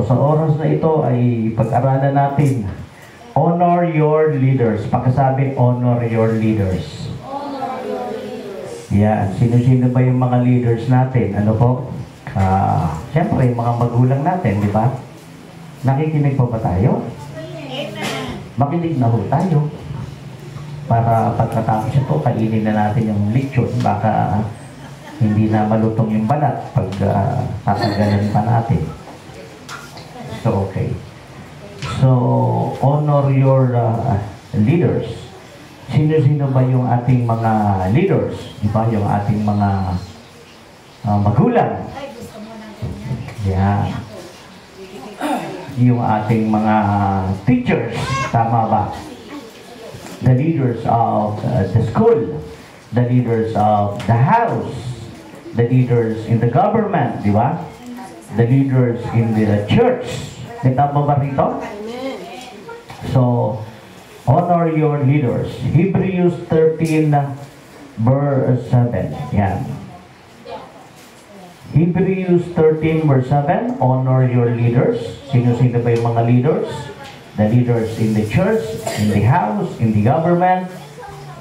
So, sa oras na ito ay pag-aralan natin, honor your leaders. Pakisabi, honor your leaders. Honor your leaders. Yan. Sino-sino ba yung mga leaders natin? Ano po? Siyempre, mga magulang natin, di ba? Nakikinig pa ba tayo? Amen. Makinig na ho tayo. Para pagkatapos ito, kainin na natin yung lechon. Baka hindi na malutong yung balat pag tatanggalan pa natin. So, okay. So, honor your leaders. Sino-sino ba yung ating mga leaders? Di ba? Yung ating mga magulang. Ay, gusto mo ng ganyan. Yan. Yung ating mga teachers. Tama ba? The leaders of the school. The leaders of the house. The leaders in the government. Di ba? The leaders in the church. Tama ba rito? So, honor your leaders. Hebrews 13 verse 7. Yan. Hebrews 13 verse 7. Honor your leaders. Sino-sino ba yung mga leaders? The leaders in the church, in the house, in the government,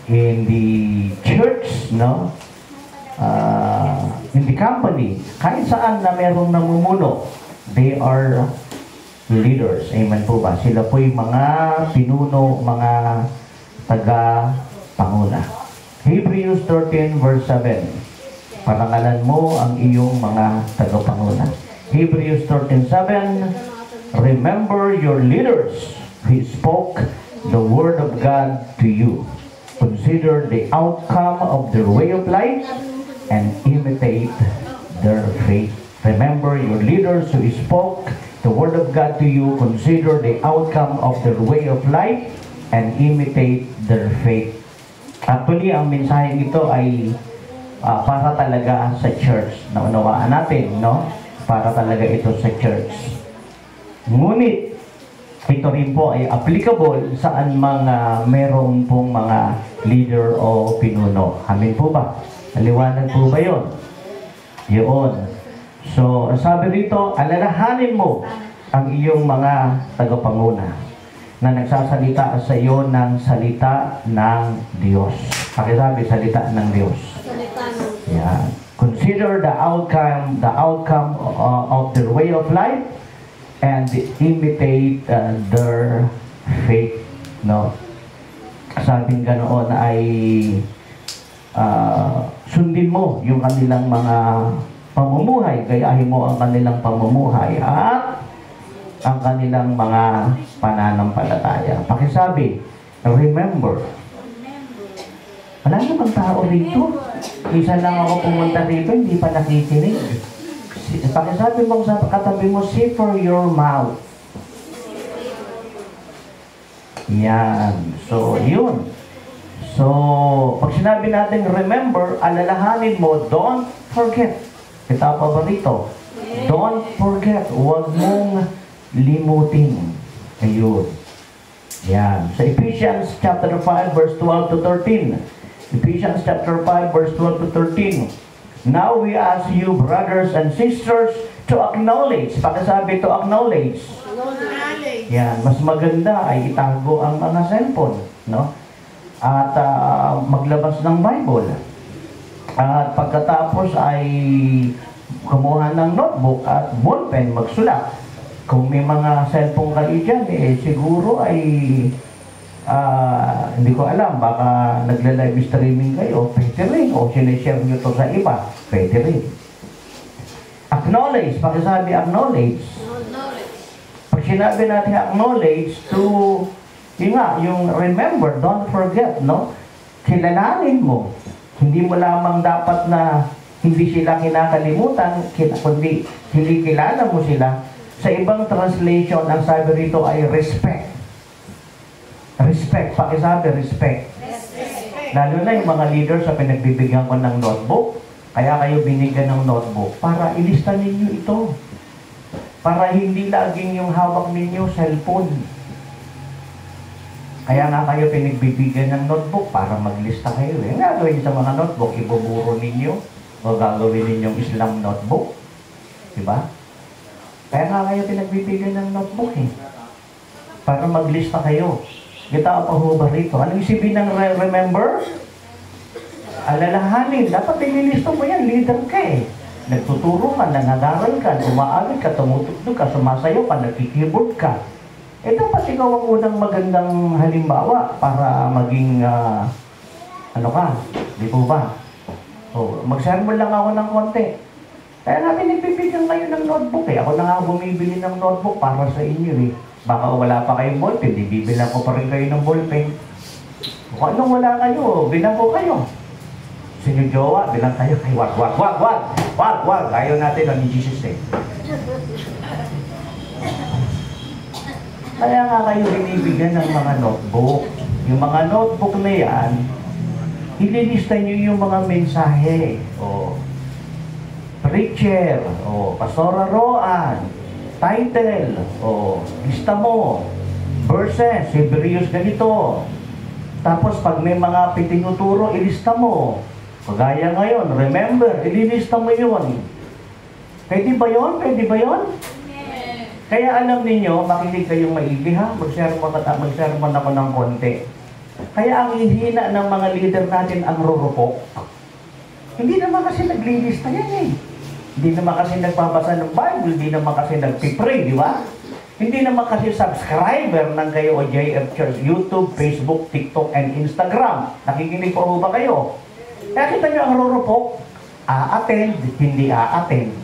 in the church, no? In the company. Kahit saan na merong namumuno, they are leaders. Amen po ba? Sila po yung mga pinuno, mga taga-panguna. Hebrews 13 verse 7. Parangalan mo ang iyong mga taga-panguna. Hebrews 13:7. Remember your leaders who spoke the word of God to you. Consider the outcome of their way of life and imitate their faith. Remember your leaders who spoke the word of God to you. Consider the outcome of their way of life and imitate their faith. Actually, ang mensaheng ito ay para talaga sa church. Naunawaan natin, no? Para talaga ito sa church. Ngunit, ito rin po ay applicable saan mga meron pong mga leader o pinuno. Amin po ba? Naliwanag po ba yun? Yun. So, sabi rito, alalahanin mo ang iyong mga tagapanguna na nagsasalita sa iyo ng salita ng Diyos. Pakisabi, salita ng Diyos. Yeah. Consider the outcome of their way of life and imitate their faith. No? Sabing ganoon ay sundin mo yung kanilang mga pamumuhay, gayahin mo ang kanilang pamumuhay at ang kanilang mga pananampalataya. Pakisabi, remember. Wala namang tao rito. Isa lang ako pumunta rito, hindi pa nakikinig. Pakisabi mong sa katabi mo, for your mouth. Yan. So, yun. So, pag sinabi natin, remember, alalahanin mo, don't forget. Kita pa ba rito? Don't forget. Huwag mong limutin. Ayun. Yan. Sa Ephesians chapter 5, verse 12 to 13. Ephesians chapter 5, verse 12 to 13. Now we ask you, brothers and sisters, to acknowledge. Pakisabi, to acknowledge. Yan. Mas maganda ay itago ang mga cellphone. No? At maglabas ng Bible. At pagkatapos ay kumuha ng notebook at ballpen, magsulat. Kung may mga cellphone kayo dyan, siguro ay hindi ko alam, baka nagla-live streaming kayo, pwede rin. O sinishare nyo to sa iba, pwede rin. Acknowledge, pakisabi acknowledge. Pag sinabi natin acknowledge to, yung remember, don't forget, no? Kilalanin mo. Hindi mo lamang dapat na hindi sila kinakalimutan, kundi hindi kilala mo sila. Sa ibang translation, ang sabi rito ay respect. Respect. Pakisabi, respect. Lalo na yung mga leaders sa pinagbibigyan ko ng notebook. Kaya kayo binigyan ng notebook para ilista ninyo ito. Para hindi laging yung hawak ninyo cellphone. Kaya nga kayo pinagbibigyan ng notebook para maglista kayo. Yung gagawin sa mga notebook, ibuburo ninyo o gagawin ninyong Islam notebook. Diba? Kaya nga kayo pinagbibigyan ng notebook eh. Para maglista kayo. Kita pa ho ba rito? Anong isipin ng remember? Alalahanin. Dapat nililisto mo yan. Leader ka eh. Nagtuturo ka, nangangaral ka, umaawit ka, tumutugtog ka, sumasayaw ka, nagkikeyboard ka. Eh dapat ikaw ang unang magandang halimbawa para maging, ano ka, di po ba? O, mag-sermon lang ako ng konti. Kaya natin nagpipigyan kayo ng notebook eh. Ako na nga bumibili ng notebook para sa inyo eh. Baka wala pa kayong ballpen, di bibilang ko pa rin kayo ng ballpen. Kung anong wala kayo, bilang ko kayo. Sinyo jowa, bilang kayo kay wag. Ayaw natin ang Jesus eh. Kaya nga kayo binibigyan ng mga notebook. Yung mga notebook na yan, ililista nyo yung mga mensahe. O, preacher, o, Pastora Roan, title, o, lista mo, verses, Hebrews ganito. Tapos pag may mga pitinuturo, ilista mo. Kagaya ngayon, remember, ililista mo yun. Pwede ba yun? Pwede ba yun? Kaya alam ninyo, makinig kayong maigi ha, mag-sermon ako ng konti. Kaya ang hihina ng mga leader natin ang rurupok. Hindi naman kasi naglilista yan eh. Hindi naman kasi nagbabasa ng Bible, hindi naman kasi nagpipray, di ba? Hindi naman kasi subscriber ng kayo o JF Church, YouTube, Facebook, TikTok, and Instagram. Nakikinig po ba kayo? Kaya kita nyo ang rurupok, a-attend, hindi a-attend.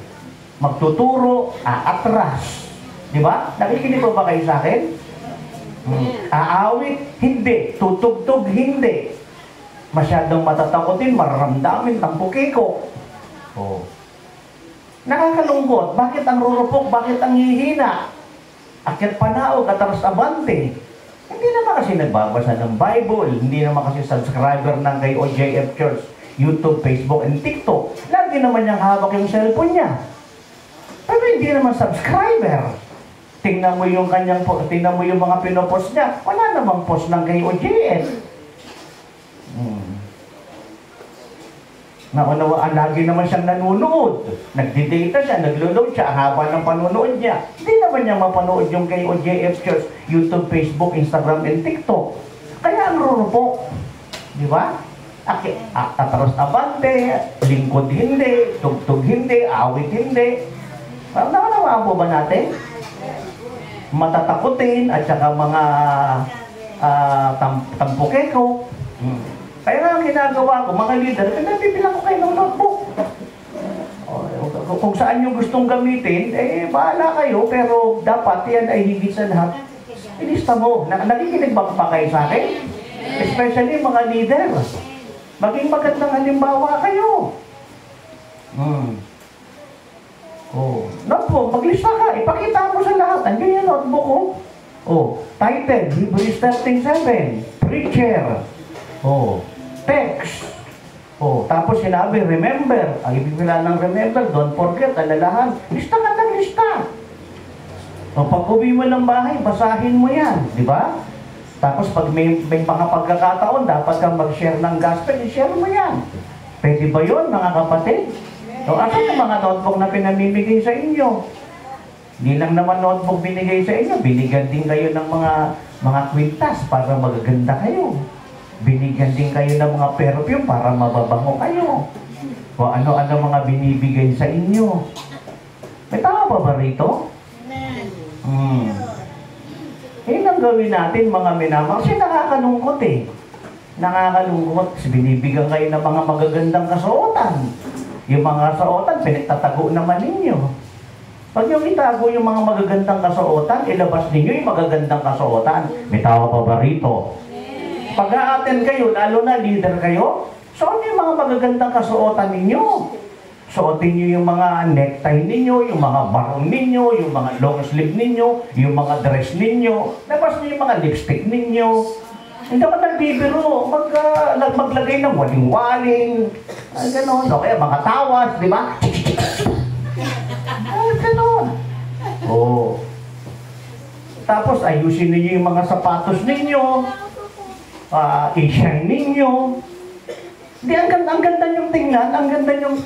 Magtuturo, a-atras. Di ba? Nakikinig po ba kayo sa akin? Aawit, hindi. Tutugtog, hindi. Masyadong matatakotin, mararamdamin, tampukiko. Oh. Nakakalungkot. Bakit ang rurupok? Bakit ang hihina? Akyat panao, kataras abante. Hindi naman kasi nagbabasa ng Bible. Hindi naman kasi subscriber ng kay OJF Church, YouTube, Facebook, and TikTok. Lagi naman niyang hawak yung cellphone niya. Pero hindi naman subscriber. Tingnan mo yung kanyang, tingnan mo yung mga pinopost niya. Wala namang post ng kay OJF. Naunawaan, lagi naman siyang nanonood. Nagdi-data siya, naglo-load siya, haba ng panonood niya. Hindi naman niya mapanood yung kay OJF Church, YouTube, Facebook, Instagram, and TikTok. Kaya ang rurupok. Di ba? Atras abante, lingkod hindi, tugtog hindi, awit hindi. Nakanawaan po ba natin? Matatakutin at saka mga tampukeko. Kaya nga ang ginagawa ko, mga leader, pinabibilang ko kayo ng notebook. Kung saan nyo gustong gamitin, eh bahala kayo, pero dapat yan ay higit sa lahat. Ilista mo. Nakikinig ba kayo sa akin? Especially mga leader. Maging magandang halimbawa kayo. Notebook, maglista ka. Ipakita mo sa lahat. Andiyan yung notebook ko. Title, Hebrews 13:7. Preacher. Text. Tapos sinabi, remember. Ang ibig nila ng remember, don't forget, alalahan. Lista ka ng lista. Pag uwi mo ng bahay, basahin mo yan. Di ba? Tapos pag may mga pagkakataon, dapat kang mag-share ng gospel, i-share mo yan. Pwede ba yun, mga kapatid? Asan yung mga notebook na pinamimigay sa inyo? Hindi lang naman notebook binigay sa inyo, binigyan din kayo ng mga kwintas para magaganda kayo. Binigyan din kayo ng mga perfume para mababango kayo. O ano-ano mga binibigay sa inyo. May tama ba rito? Yun ang gawin natin mga minamang. Kasi nakakalungkot eh. Nakakalungkot. Kasi binibigyan kayo ng mga magagandang kasuotan. Yung mga kasuotan, pinagtatago naman ninyo. Pag yung itago yung mga magagandang kasuotan, ilabas ninyo yung magagandang kasuotan. May tawa pa ba rito? Pag a-attend kayo, lalo na leader kayo, suot yung mga magagandang kasuotan ninyo. Suotin nyo yung mga necktie ninyo, yung mga barong ninyo, yung mga long sleeve ninyo, yung mga dress ninyo. Labas nyo yung mga lipstick ninyo. Hindi ka nagbibiro, maglagay ng waling-waling. Ganon. O kaya mga tawas, di ba? Ganon. Tapos ayusin ninyo yung mga sapatos ninyo. I-shine ninyo. Di, ang ganda yung tingnan, ang ganda yung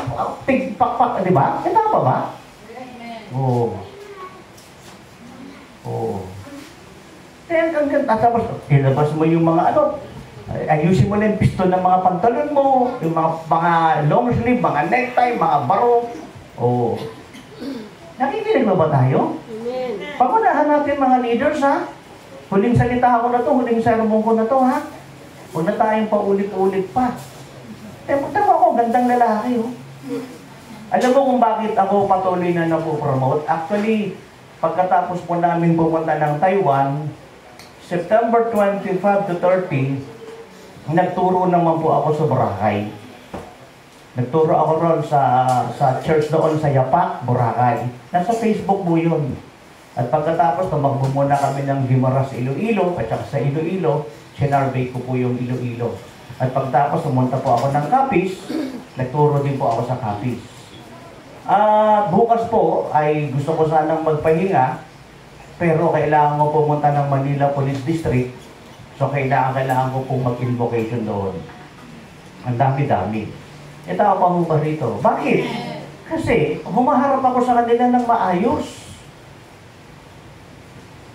tigpakpak, di ba? Kita pa ba? ang ganda. Tapos, ilabas mo yung mga ano, ayusin mo na yung piston ng mga pantalon mo, yung mga long sleeve, mga necktie, mga barong. Oh. Nakikinig ba tayo? Amen. Pangunahan natin mga leaders, ha? Huling salita ko na to, huling sermon ko na to, ha? Huwag na tayong paulit-ulit pa. Tama ko, gandang lalaki, oh. Alam mo kung bakit ako patuloy na napopromote? Actually, pagkatapos po namin pumunta ng Taiwan, September 25 to 30, nagturo naman po ako sa Boracay. Nagturo ako ron sa church doon sa Yapak, Boracay. Nasa Facebook po yun. At pagkatapos, tumakbo muna kami ng Guimaras, Iloilo, at saka sa Iloilo, sinarvey ko po yung Iloilo. At pagkatapos, pumunta po ako ng Capiz, nagturo din po ako sa Capiz. Bukas po ay gusto ko sanang magpahinga, pero kailangan ko pumunta ng Manila Police District. So kailangan ko pong mag-invocation doon. Ang dami-dami. Ito ako pa rito. Bakit? Kasi humaharap ako sa kanila ng maayos.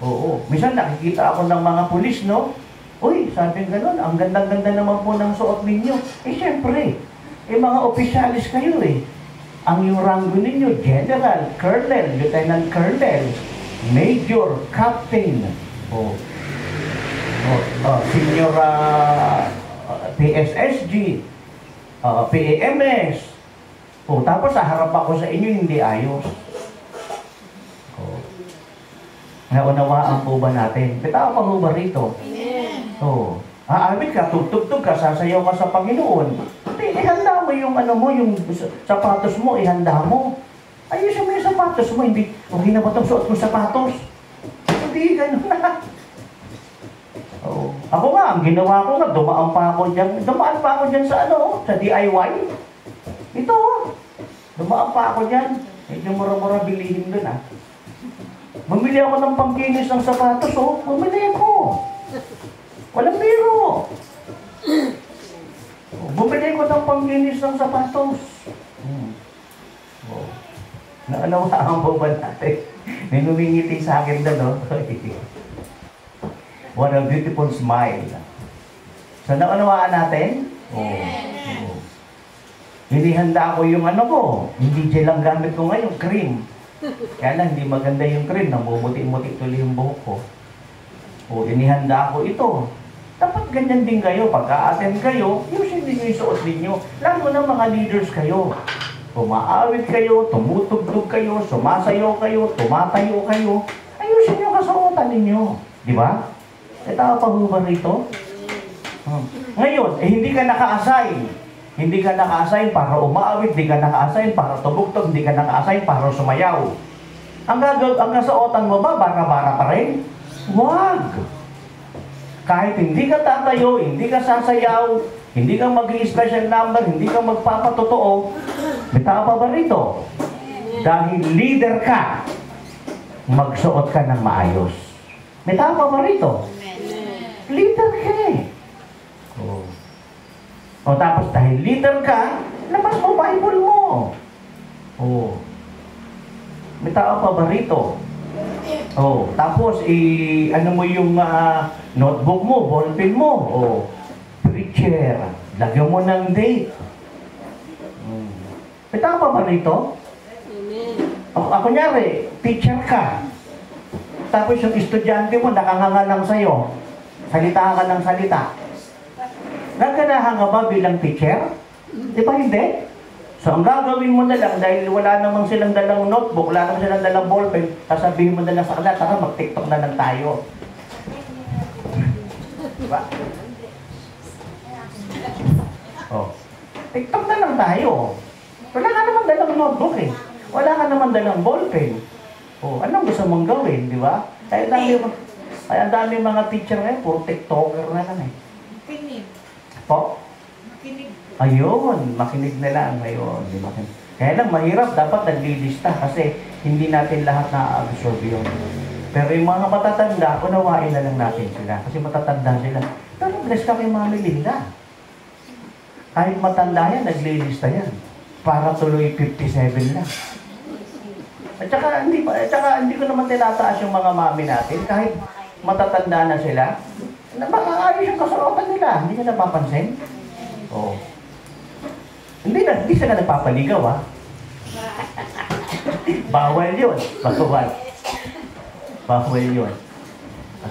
Oo. Minsan nakikita ako ng mga pulis, no? Uy, sabi gano'n, ang ganda-ganda naman po ng suot ninyo. Eh, syempre, mga opisyalis kayo eh. Ang yung ranggo ninyo, General, Colonel, Lieutenant Colonel, Major, Captain, Senior PSSG, PAMS. Tapos harap ako sa inyo, hindi ayos. Naunawaan po ba natin? Kita pa po ba rito? Aawit ka, tugtog ka, sasayaw ka sa Panginoon. Ihanda mo yung yung sapatos mo, ihanda mo. Ayusin mo yung sapatos mo, hindi, okay na ba itong suot mong sapatos? Hindi, gano'n na. Ako nga, ang ginawa ko nga, dumaan pa ako dyan sa sa DIY. Ito, dumaan pa ako dyan. Medyo mura-mura bilihin doon, ha. Bumili ako ng pangkinis ng sapatos, bumili ako. Walang biro. Bumili ko ng pangkinis ng sapatos. Naunawaan po ba natin? May numingiti sa akin doon, no? What a beautiful smile. So, naunawaan natin? Hinihanda ko yung ko. Hindi gel lang gamit ko ngayon, cream. Kaya lang, hindi maganda yung cream. Namumuti-muti tuloy yung buhok ko. Inihanda ko ito. Dapat ganyan din kayo. Pagka-attend kayo, ayusin din yung suot ninyo. Lalo na mga leaders kayo. Umaawit kayo, tumutugtog kayo, sumasayaw kayo, tumatayo kayo. Ayusin yung kasuotan ninyo. Di ba? Tama pa ba rito? Ngayon, hindi ka naka-assign. Hindi ka naka-assign para umaawit, hindi ka naka-assign para tumugtog, hindi ka naka-assign para sumayaw. Ang kasuotan mo ba, bara-bara pa rin? Wag! Kahit hindi ka tatayo, hindi ka sasayaw, hindi ka mag-i-special number, hindi ka magpapatotoo, may tama ba rito? Dahil leader ka, magsuot ka ng maayos. May tama ba rito? Leader ka eh. Tapos dahil leader ka, labas mo Bible mo. May tama ba rito? Tapos mo yung notebook mo, ballpen mo, preacher, lagyan mo ng date. May tama ba rito? Ako nyari, teacher ka. Tapos yung estudyante mo, nakanganga lang sa'yo. Salita ka ng salita. Nagkanahan ka ba bilang teacher? Di ba hindi? So, ang gagawin mo na lang, dahil wala namang silang dalang notebook, wala namang silang dalang ballpen, sasabihin mo na lang sa kanila, tara, mag-TikTok na lang tayo. Diba? TikTok na lang tayo. Wala ka naman dalang notebook eh. Wala ka naman dalang ballpen. Anong gusto mong gawin, di ba? Kaya ang dami mga teacher ngayon, puro TikToker na lang eh. Makinig. Makinig. Ayun, makinig na lang ngayon. Kaya lang, mahirap. Dapat naglilista kasi hindi natin lahat na-absorb yun. Pero yung mga matatanda, unawain na lang natin sila. Kasi matatanda sila. Pero bless kami Mami Linda. Kahit matanda yan, naglilista yan. Para tuloy 57 lang. At saka hindi ko naman tinataas yung mga mami natin. Kahit matatanda na sila, nakakaayos yung kasuotan nila. Hindi ka napapansin? Oo. Hindi sila nagpapaligaw, ha? Bawal yun. Bawal yun.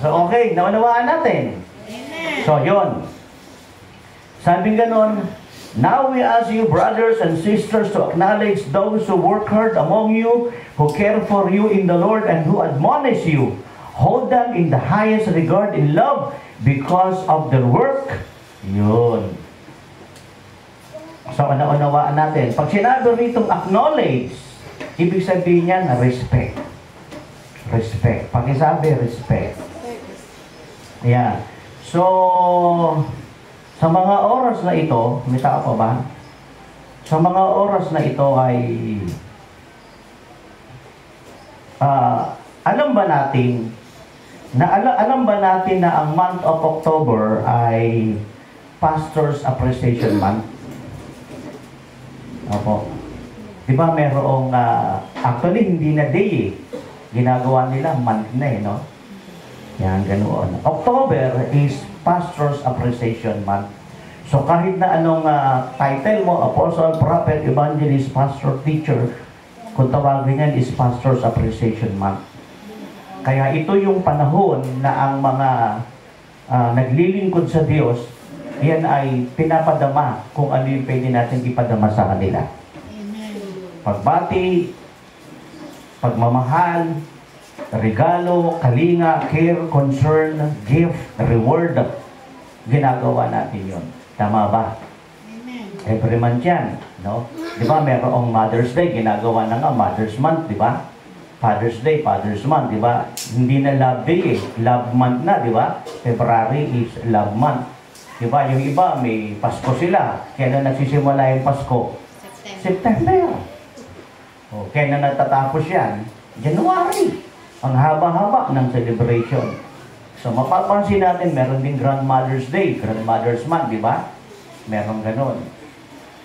So, okay. Naunawaan natin. So, yun. Sabi ganon, now we ask you, brothers and sisters, to acknowledge those who work hard among you, who care for you in the Lord, and who admonish you. Hold them in the highest regard in love because of their work. Yun. So, naunawaan natin. Pag sinabi ritong acknowledge, ibig sabihin niya na respect. Respect. Pakisabi, respect. Ayan. So, sa mga oras na ito, may tao pa ba? Sa mga oras na ito ay alam ba natin na ang month of October ay Pastor's Appreciation Month? Opo. Di ba merong actually hindi na day eh. Ginagawa nila month na eh, no? Yan, ganoon. October is Pastor's Appreciation Month. So kahit na anong title mo, Apostle, Prophet, Evangelist, Pastor, Teacher, kung tawagin yan is Pastor's Appreciation Month. Kaya ito yung panahon na ang mga naglilingkod sa Diyos, yan ay pinapadama kung ano yung pwede natin ipadama sa kanila. Pagbati, pagmamahal, regalo, kalinga, care, concern, gift, reward, ginagawa natin yun. Tama ba? Every month yan, no? Di ba, merong Mother's Day, ginagawa na nga Mother's Month, di ba? Father's Day, Father's Month, di ba? Hindi na Love Day eh, Love Month na, di ba? February is Love Month. Di ba, yung iba, may Pasko sila. Kaya na nagsisimula yung Pasko? September. O, kaya na natatapos yan? January. Ang haba-haba ng celebration. So, mapapansin natin, meron din Grandmother's Day, Grandmother's Month, di ba? Meron ganun.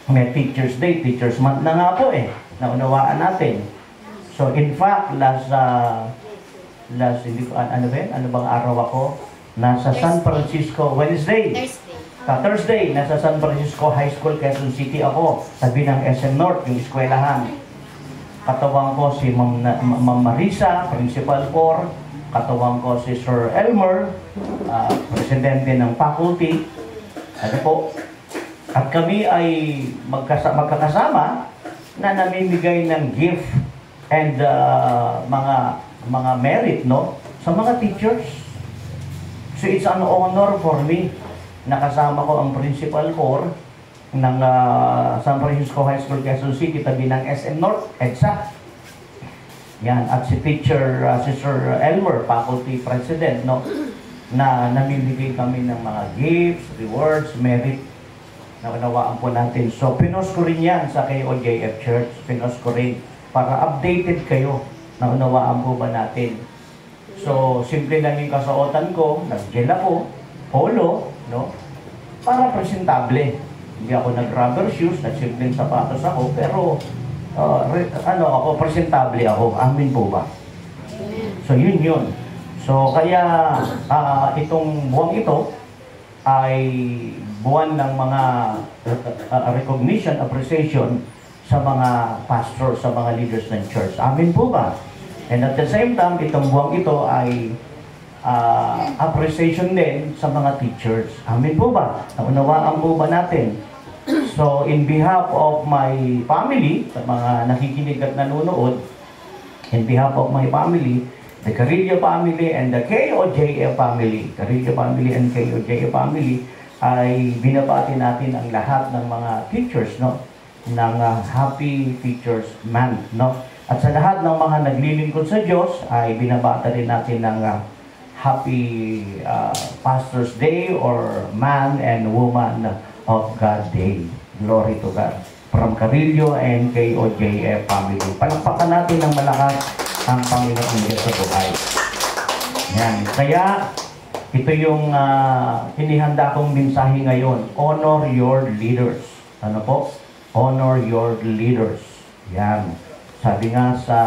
May Teacher's Day, Teacher's Month na nga po eh. Naunawaan natin. So, in fact, hindi ko, ano ba yun? Ano bang araw ako? Nasa San Francisco, Wednesday. Thursday, nasa San Francisco High School, Quezon City ako. Sabi ng SM North, yung eskwelahan. Katawang ko si Ma'am Marisa, Principal 4. Katawang ko si Sir Elmer, Presidente ng Faculty. Ano po? At kami ay magkakasama na namimigay ng gift and mga merit, no? Sa mga teachers. So it's an honor for me. Nakasama ko ang Principal 4 ng San Francisco High School, Quezon City, tabi ng SM North, EDSA. Yan, at si Teacher, si Sir Elmer, Faculty President, no? Na namimigay kami ng mga gifts, rewards, merit. Naunawaan po natin. So, pinost ko rin yan sa KOJF Church. Pinost ko rin para updated kayo. Naunawaan po ba natin? So, simple lang yung kasuotan ko. Nag-gel ako, polo, no? Para presentable. Hindi ako nag-rubber shoes, nag-simpleng sapatos ako, pero ako, presentable ako. Amin po ba? So, yun. So, kaya itong buwang ito ay buwan ng mga recognition, appreciation sa mga pastors, sa mga leaders ng church. Amin po ba? And at the same time, itong buwang ito ay appreciation din sa mga teachers. Amin po ba? Naunawaan po ba natin? So, in behalf of my family, sa mga nakikinig at nanonood, in behalf of my family, the Carillo family and the KOJF family, Carillo family and KOJF family, ay binabati natin ang lahat ng mga teachers, no? Ng Happy Teachers Month, no? At sa lahat ng mga naglilingkod sa Diyos, ay binabati rin natin ng Happy Pastor's Day or Man and Woman of God Day. Glory to God. From Carillo and KOJF family. Palakpakan natin ng malakas ang Panginoon Diyos sa buhay. Yan. Kaya, ito yung hinihanda kong mensahe ngayon. Honor your leaders. Ano po? Honor your leaders. Yan. Sabi nga sa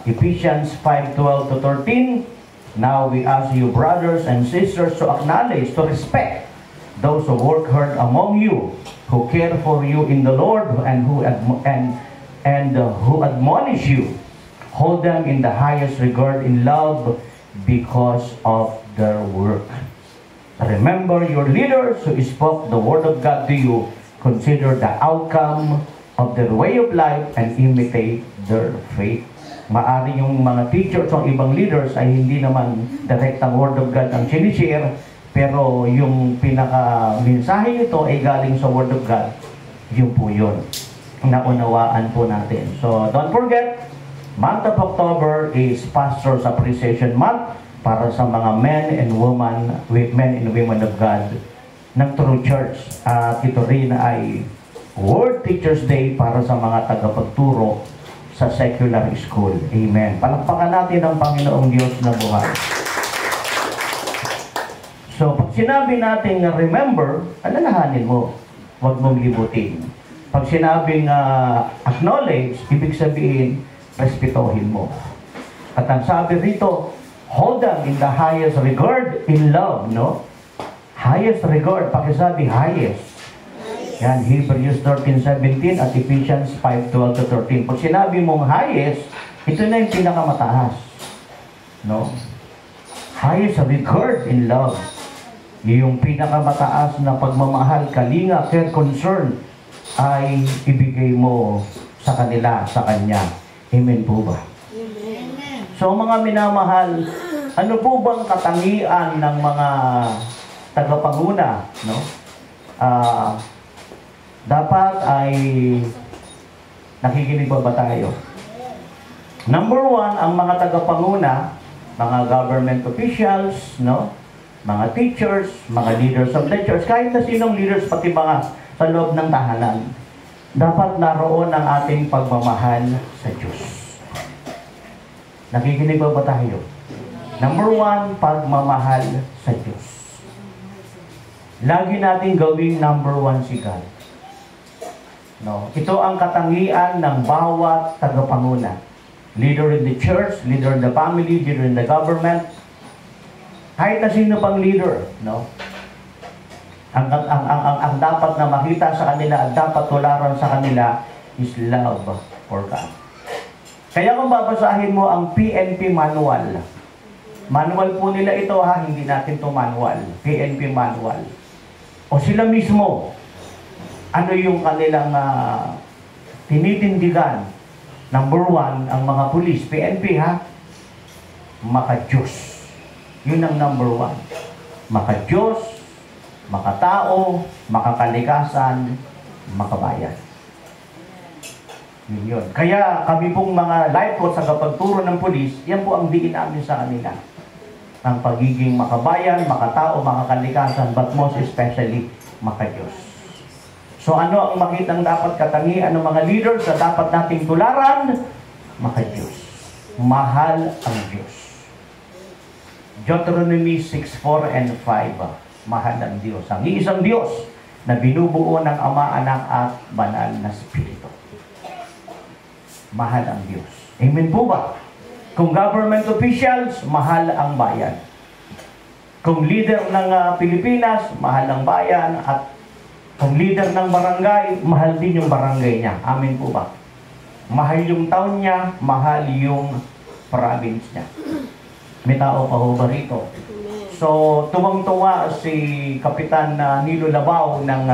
Ephesians 5:12-13, Now we ask you, brothers and sisters, to acknowledge, to respect those who work hard among you, who care for you in the Lord, and who who admonish you. Hold them in the highest regard in love because of their work. Remember your leaders who spoke the word of God to you. Consider the outcome of their way of life and imitate their faith. Maari yung mga teachers o ibang leaders ay hindi naman direktang word of God ang sinishare, pero yung pinaka-mensahe nito ay galing sa word of God. Yun po yun. Naunawaan po natin. So, don't forget, month of October is Pastor's Appreciation Month para sa mga men and women of God ng True Church. At ito rin ay World Teachers Day para sa mga tagapagturo sa secular school. Amen. Palakpakan natin ang Panginoong Diyos na buhay. So, pag sinabi natin remember, alalahanin mo. Huwag mong libutin. Pag sinabing acknowledge, ibig sabihin, respetuhin mo. At ang sabi rito, hold them in the highest regard in love, no? Highest regard, pakisabi highest. Yan, Hebrews 13:17 at Ephesians 5:12-13. Pag sinabi mong highest, ito na yung pinakamataas. No? Highest regard in love. Yung pinakamataas na pagmamahal, kalinga, care, concern, ay ibigay mo sa kanila, sa Kanya. Amen po ba? Amen. So mga minamahal, ano po bang katangian ng mga tagapanguna, no? Dapat ay nakikinig ba tayo? Number one, ang mga tagapanguna, mga government officials, no? Mga teachers, mga leaders of the church, kahit na sinong leaders, pati mga sa loob ng tahanan, dapat naroon ang ating pagmamahal sa Diyos. Nakikinig ba tayo? Number one, pagmamahal sa Diyos. Lagi natin gawing number one si God. No? Ito ang katangian ng bawat tagapanguna. Leader in the church, leader in the family, leader in the government. Kahit na sino pang leader, no? Ang dapat na makita sa kanila at dapat tularan sa kanila is love for God. Kaya kung babasahin mo ang PNP manual, manual po nila ito ha, hindi natin to manual, PNP manual. O sila mismo, ano yung kanilang tinitindigan? Number one, ang mga pulis, PNP ha, maka-Diyos. Yun ang number one. Maka-Diyos, makatao, makakalikasan, makabayan. Yun yun. Kaya kami pong mga lifeguards sa kapagturo ng pulis, yan po ang diin namin sa kanila. Ang pagiging makabayan, makatao, makakalikasan, but most especially, maka-Diyos. So ano ang makitang dapat katangian ng mga leaders na dapat nating tularan? Maka-Diyos. Mahal ang Diyos. Deuteronomy 6:4 and 5. Mahal ang Diyos. Ang iisang Diyos na binubuo ng Ama, Anak at Banal na Espiritu. Mahal ang Diyos. Amen po ba? Kung government officials, mahal ang bayan. Kung leader ng Pilipinas, mahal ang bayan. At kung leader ng barangay, mahal din yung barangay niya. Amen po ba? Mahal yung town niya, mahal yung province niya. May tao pa ho ba rito? So, tuwang-tuwa si Kapitan Nilo Labao ng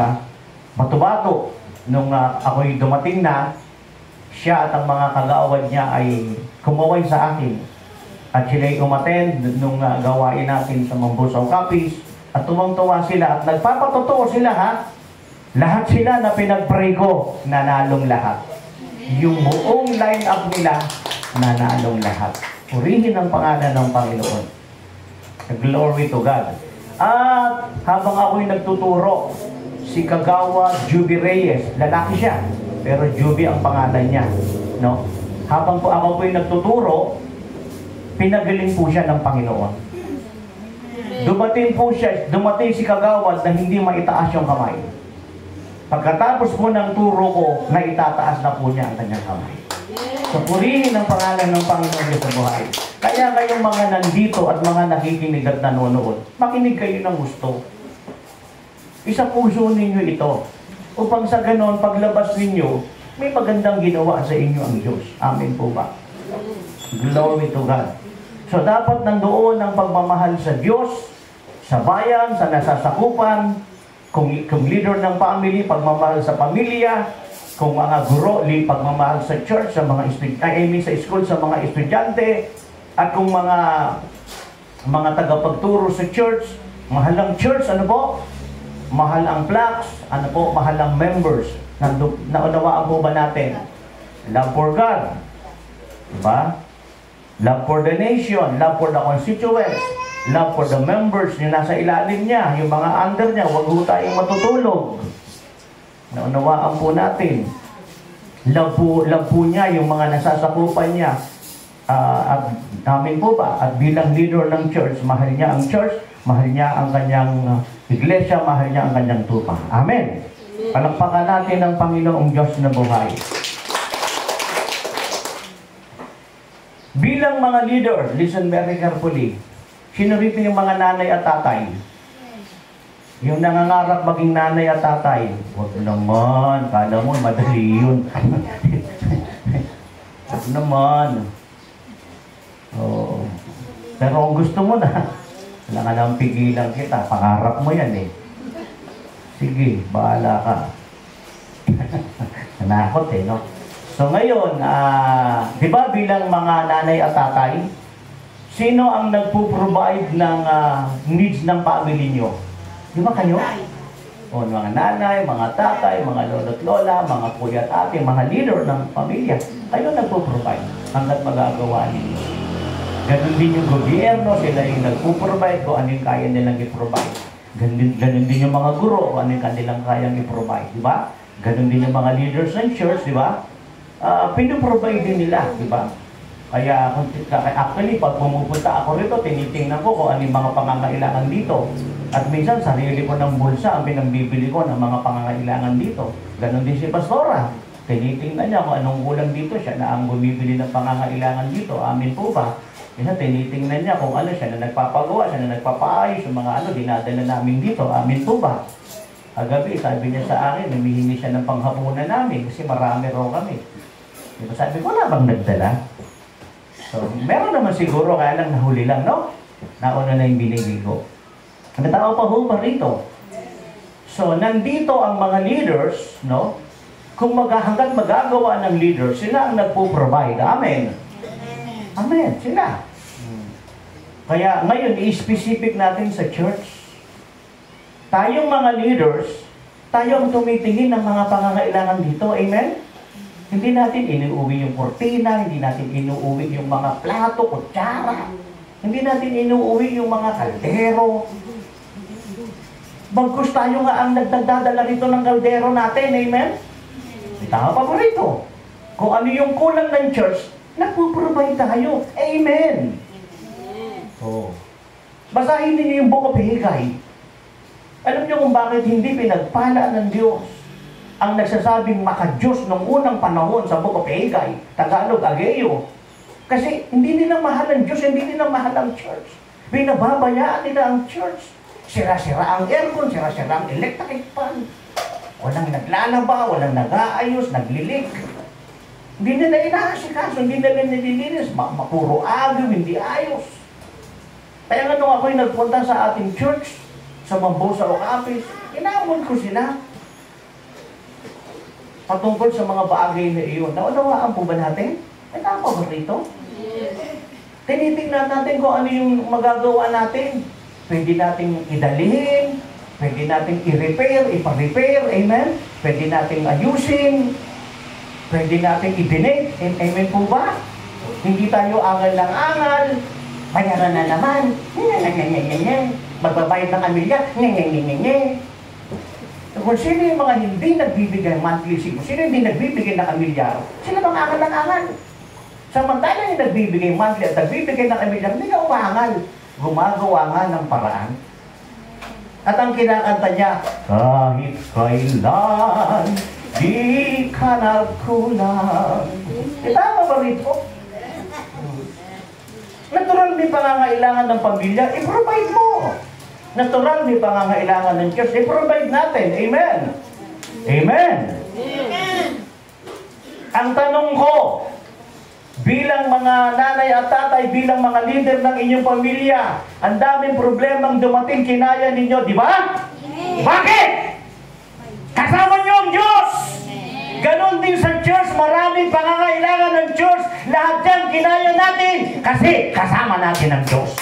Matubato nung ako'y dumating na, siya at ang mga kagawad niya ay kumaway sa akin. At sila'y umattend nung gawain natin sa Mambusaw Capiz. At tuwang-tuwa sila at nagpapatotoo sila ha. Lahat sila na pinag-pray ko, nanalong lahat. Yung buong line-up nila, nanalong lahat. Purihin ang pangalan ng Panginoon. Glory to God. At habang ako'y nagtuturo, si Kagawa Juby Reyes, lalaki siya, pero Juby ang pangalan niya. No? Habang po ako po'y nagtuturo, pinagaling po siya ng Panginoon. Dumating si Kagawad na hindi maitaas yung kamay. Pagkatapos po ng turo ko, na itataas na po niya ang kanyang kamay. So, purihin ang pangalan ng Panginoon Diyos sa buhay. Kaya kayong mga nandito at mga nakikinig at nanonood, makinig kayo ng gusto. Isa puso ninyo ito. Upang sa ganon, paglabas ninyo, may magandang ginawa sa inyo ang Diyos. Amen po ba? Glory to God. So, dapat nandoon ang pagmamahal sa Diyos, sa bayan, sa nasasakupan, kung leader ng family, pagmamahal sa pamilya, kung mga guro, pagmamahal sa church, sa mga sa school, sa mga estudyante, at kung mga tagapagturo sa church, mahal ang church, ano po? Mahal ang plaques, ano po? Mahal ang members. Naunawaan po ba natin? Love for God. Diba? Love for the nation, love for the constituents, love for the members na nasa ilalim niya, yung mga under niya, huwag po tayong matutulog. Naunawaan po natin. Love po niya yung mga nasasakupan niya. At amin po ba? At bilang leader ng church, mahal niya ang church, mahal niya ang kanyang iglesia, mahal niya ang kanyang tupa. Amen. Palakpakan natin ang Panginoong Diyos na buhay. Bilang mga leader, listen very carefully. Sino rito yung mga nanay at tatay? Yung nangangarap maging nanay at tatay, huwag naman, kala mo, madali yun. Huwag naman. Oh. Pero kung gusto mo na, wala ka nang pigilan kita, pangarap mo yan eh. Sige, bahala ka. Nanakot eh, no? So ngayon, di ba bilang mga nanay at tatay, sino ang nagpo-provide ng needs ng family nyo? Di ba kayo? O mga nanay, mga tatay, mga lolo't lola, mga kuya at ate, mga leader ng pamilya, kayo nagpo-provide hanggat magagawa ninyo. Ganun din yung gobyerno, sila yung nagpo-provide kung ano yung kaya nilang i-provide. Ganun din yung mga guro, kung ano yung kanilang kayang i-provide. Di ba? Ganun din yung mga leaders ng church, di ba? Pinoprovide din nila, di ba? Kaya actually, pag pumupunta ako rito, tinitingnan ko kung ano yung mga pangangailangan dito. At minsan, sarili ko ng bulsa ang pinambibili ko ng mga pangangailangan dito. Ganon din si Pastora. Tinitingnan niya kung anong kulang dito, siya na ang bumibili ng pangangailangan dito. Amin po ba? Minsan, tinitingnan niya kung ano siya na nagpapagawa, siya na nagpapaayos, yung mga dinadala namin dito. Amin po ba? Agabi, sabi niya sa akin, humihingi siya ng panghapunan namin kasi marami raw kami. Diba, sabi ko, wala bang nagdala? So, meron naman siguro, kaya lang nahuli lang, no? Nauna na yung binigay ko. May tao pa ho ba rito? So, nandito ang mga leaders, no? Kung hanggang magagawa ng leaders, sila ang nagpo-provide. Amen. Amen. Sila. Kaya ngayon, i-specific natin sa church. Tayong mga leaders, tayo ang tumitingin ng mga pangangailangan dito. Amen? Hindi natin inuuwi yung kortina, hindi natin inuuwi yung mga plato, kutsara. Hindi natin inuuwi yung mga kaldero. Bagkus tayo nga ang nagdadala rito ng kaldero natin. Amen? Tama pa po rito. Kung ano yung kulang ng church, nagpo-provide tayo. Amen? Oh. Basahin niyo yung Book of Haggai. Alam niyo kung bakit hindi pinagpala ng Diyos ang nagsasabing maka-Diyos nung unang panahon sa Book of Haggai, Tagalog, Ageo. Kasi hindi nila mahal ang Diyos, hindi nila mahal ang church. Binababayaan nila ang church. Sira-sira ang aircon, sira-sira ang electric fan. Walang naglalaba, walang nag-aayos, naglilik. Hindi nila inaasikaso, hindi nila nililinis. Mapuro agyo, hindi ayos. Kaya nga nung ako'y nagpunta sa ating church, sa Mambosa office, inamon ko sila patungkol sa mga bagay na iyon. Naunawaan po ba natin? May tama ba rito? Tinitingnan natin kung ano yung magagawa natin. Pwede nating idalihin, pwede nating i-repair, ipa-repair, amen? Pwede nating ayusin, pwede nating i-donate, amen po ba? Hindi tayo angal ng angal, bayaran na naman, magbabayad ng amilya, kung sino yung mga hindi nagbibigay monthly sigo, sino hindi nagbibigay ng amilyar, sila bang angal ng angal? Samantala yung nagbibigay monthly at nagbibigay ng amilyar, hindi ka umangal. Gumagawa nga ng paraan. At ang kinakanta niya, kahit kailan, di ka nagkulang. Tama ba rito? Natural may pangangailangan ng pamilya, i-provide mo. Natural may pangangailangan ng church, i-provide natin. Amen. Amen. Ang tanong ko, bilang mga nanay at tatay, bilang mga leader ng inyong pamilya, ang daming problemang dumating, kinaya ninyo, di ba? Bakit? Kasama niyo ang Diyos! Ganon din sa church, maraming pangangailangan ng church. Lahat yan kinaya natin kasi kasama natin ang Diyos.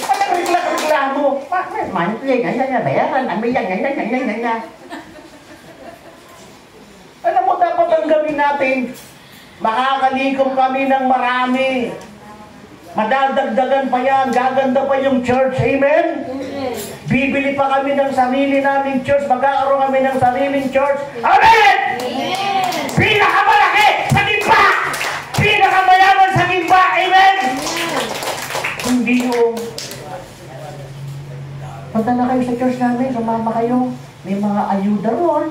Anong reklamo? Monthly, ganyan, bayaran, ang biyan, ganyan. Alam mo, dapat ang gawin natin, makakalikom kami ng marami. Madadagdagan pa yan, gaganda pa yung church, amen? Bibili pa kami ng sarili naming church, magkakaroon kami ng sariling church, amen! Pinakamalaki sa gimba! Pinakamayaman sa gimba, amen! Hindi yung punta na kayo sa church namin, sumama kayo, may mga ayuda ron.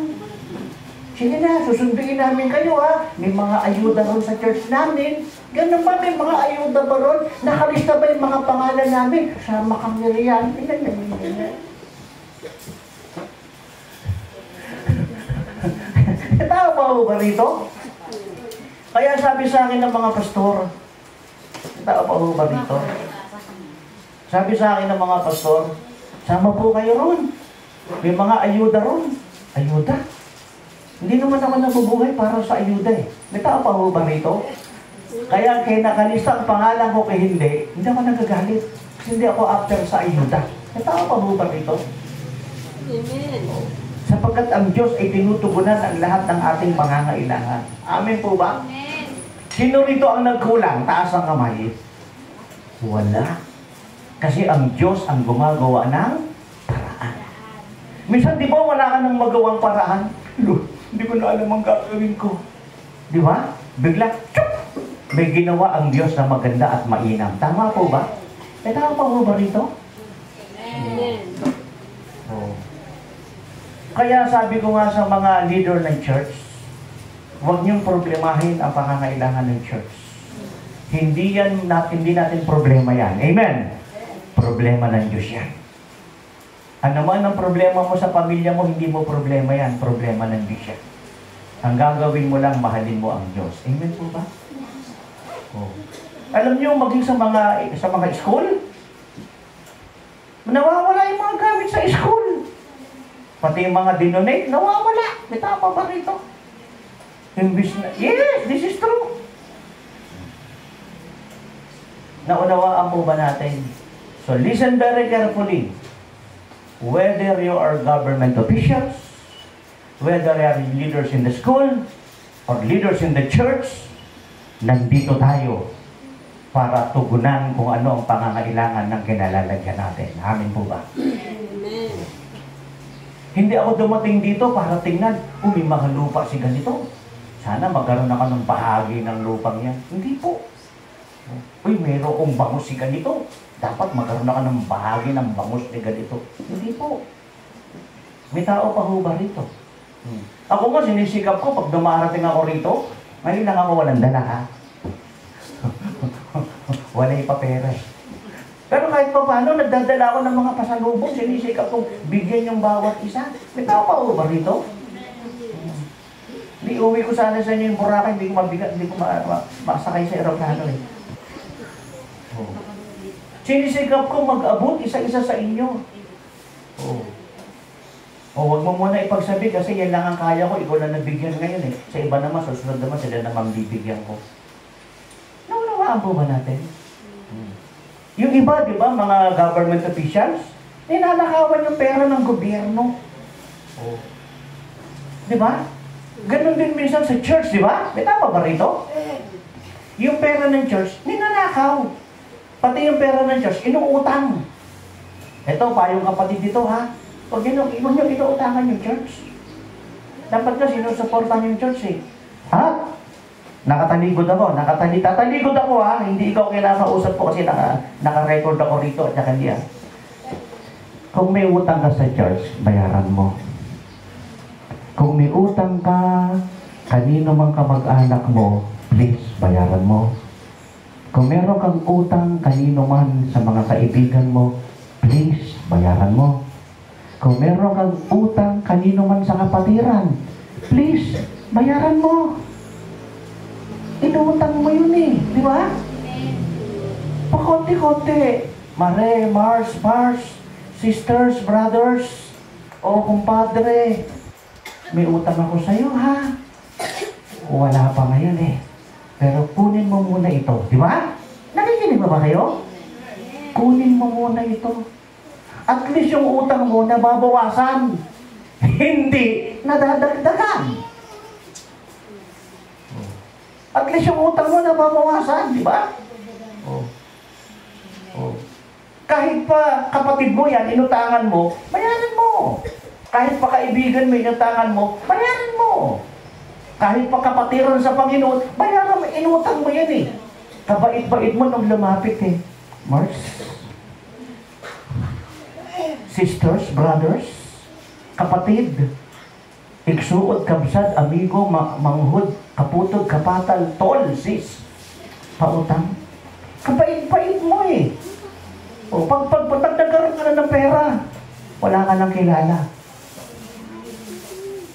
Sige na, susunduin namin kayo ha. May mga ayuda ron sa church namin. Ganun ba, may mga ayuda ba ron? Nakalista ba yung mga pangalan namin? Kasama kami riyan. Tao ba ho ba rito? Kaya sabi sa akin ng mga pastor, tao ba ho ba rito? Sabi sa akin ng mga pastor, sama po kayo ron. May mga ayuda ron. Ayuda? Hindi naman ako nabubuhay para sa ayuda eh. May tao pa ho ba rito? Kaya kaya nakalista ang pangalan ko kay hindi ako nagagalit. Kasi hindi ako after sa ayuda. May tao pa ho ba rito? Amen. Sapagkat ang Diyos ay tinutugunan ang lahat ng ating pangangailangan. Amen po ba? Amen. Sino rito ang nagkulang? Taas ang kamay. Wala. Kasi ang Diyos ang gumagawa ng paraan. Minsan di ba wala ka nang magawang paraan? Hindi ko na alam ang gagawin ko. Di ba? Bigla, tsup! May ginawa ang Diyos na maganda at mainam. Tama po ba? May tama pa po ba rito? Amen. Oh. Kaya sabi ko nga sa mga leader ng church, huwag niyong problemahin ang pangangailangan ng church. Hindi natin problema yan. Amen? Problema ng Diyos yan. Ano man ang problema mo sa pamilya mo, hindi mo problema yan. Problema ng Diyos yan. Ang gagawin mo lang, mahalin mo ang Diyos. Amen po ba? Oh. Alam niyo, maging sa mga school, nawawala yung mga gamit sa school. Pati yung mga dinonate, nawawala. May tama ba rito? Yes, this is true. Naunawaan po ba natin? So listen very carefully. Whether you are government officials, whether you are leaders in the school, or leaders in the church, nandito tayo para tugunan kung ano ang pangangailangan ng kinalalagyan natin. Amin po ba? Amen. Hindi ako dumating dito para tingnan, may mga lupa si ganito. Sana magkaroon ako ng bahagi ng lupang yan. Hindi po. Meron kong bangus si ganito. Dapat magkaroon ako ng bahagi ng bangus ni ganito. Hindi po. May tao pa ho ba rito? Ako nga, sinisikap ko pag dumarating ako rito, ngayon lang ako walang dala ha. Wala yung papera eh. Pero kahit pa paano, nagdadala ako ng mga pasalubong, sinisikap kong bigyan yung bawat isa. May tao pa ho ba rito? Hindi, uwi ko sana sa inyo yung Boracay, hindi ko mabigat, hindi ko masakay sa aeroplano eh. Oh. Sinisikap ko mag-abot isa-isa sa inyo. Oh. O wag mo muna ipagsabi kasi yan lang ang kaya ko, ikaw lang nabigyan ngayon eh. Sa iba naman, susunod naman sila naman bibigyan ko. Naunawaan po ba natin? Yung iba, di ba, mga government officials, ninanakawan yung pera ng gobyerno. Oh. Di ba? Ganon din minsan sa church, di ba? May tama ba rito? Yung pera ng church, ninanakaw. Pati yung pera ng church, inuutang. Ito pa, yung kapatid dito ha. Huwag nyo inuutangan yung church. Dapat na sinusuportan yung church eh. Ha? Nakataligod ako. Tataligod ako ha. Hindi ikaw kinakausap ko kasi naka-record ako rito at saka niya. Kung may utang ka sa church, bayaran mo. Kung may utang ka Kanino mang kamag-anak mo, please, bayaran mo. Kung meron kang utang kanino man sa mga kaibigan mo, please, bayaran mo. Kung meron kang utang kanino man sa kapatiran, please, bayaran mo. Inuutang mo yun eh, di ba? Pakonti-konti. Mare, Mars, sisters, brothers, o kumpadre, may utang ako sa'yo ha. Wala pa ngayon eh. Pero kunin mo muna ito, di ba? Nakikinig ba kayo? Kunin mo muna ito. At least yung utang mo nababawasan. Hindi nadadagdagan. At least yung utang mo nababawasan, di ba? Oh. Oh. Kahit pa kapatid mo yan, inutangan mo, bayaran mo. Kahit pa kaibigan mo, inutangan mo, bayaran mo. Kahit pa kapatiran sa Panginoon, bayaran mo, inutang mo yan eh. Kabait-bait mo nung lumapit eh. Mars? Sisters, brothers, kapatid, igsuot, kabsad, amigo, manghud, kaputod, kapatal, tol, sis, pautang. Kapait-bait mo eh. O pag nagkaroon ka na ng pera, wala ka nang kilala.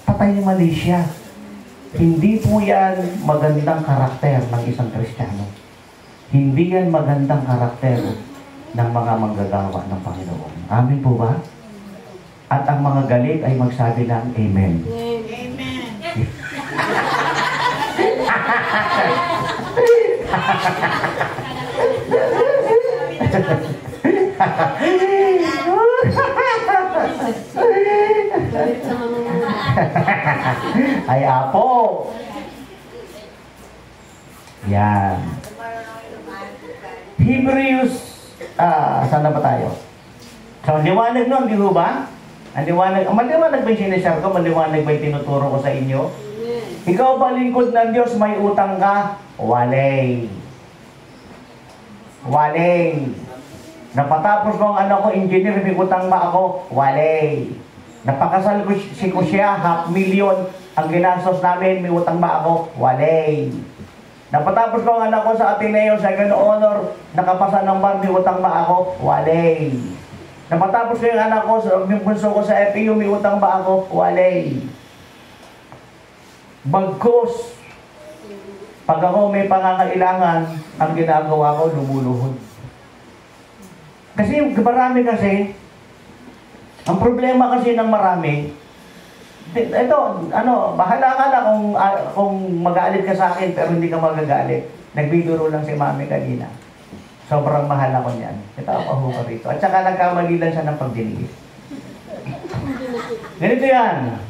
Patay ni Malaysia. Hindi po yan magandang karakter ng isang Kristiyano. Hindi yan magandang karakter ng mga manggagawa ng Panginoon. Amin po ba? At ang mga galit ay magsabi ng Amen. Amen. Ay, apo. Yan. Hebrews, saan na ba tayo? So, liwanag nun, di ba? Ang maliwanag ba yung sinashare ko? Maliwanag ba yung tinuturo ko sa inyo? Ikaw ba lingkod ng Diyos, may utang ka? Walay. Walay. Napatapos ko ang anak ko, engineer, may utang ba ako? Walay. Napakasal ko siya, 500,000 ang ginastos namin, may utang ba ako? Walay. Napatapos ko ang anak ko sa Ateneo, second honor, nakapasa ng bar, may utang ba ako? Walay. Napatapos ko yung anak ko, yung bunso ko sa FEU, may utang ba ako? Walay. Bagkus, pag ako may pangangailangan, ang ginagawa ko, lumuluhod. Kasi marami kasi, ang problema kasi ng marami, ito, bahala ka na kung magalit ka sa akin, pero hindi ka magagalit. Nagbiduro lang si Mami kanina. Sobrang mahal ako niyan. Ito ako pa rito. At saka nagkamali lang siya ng pagdinig. Ganito yan.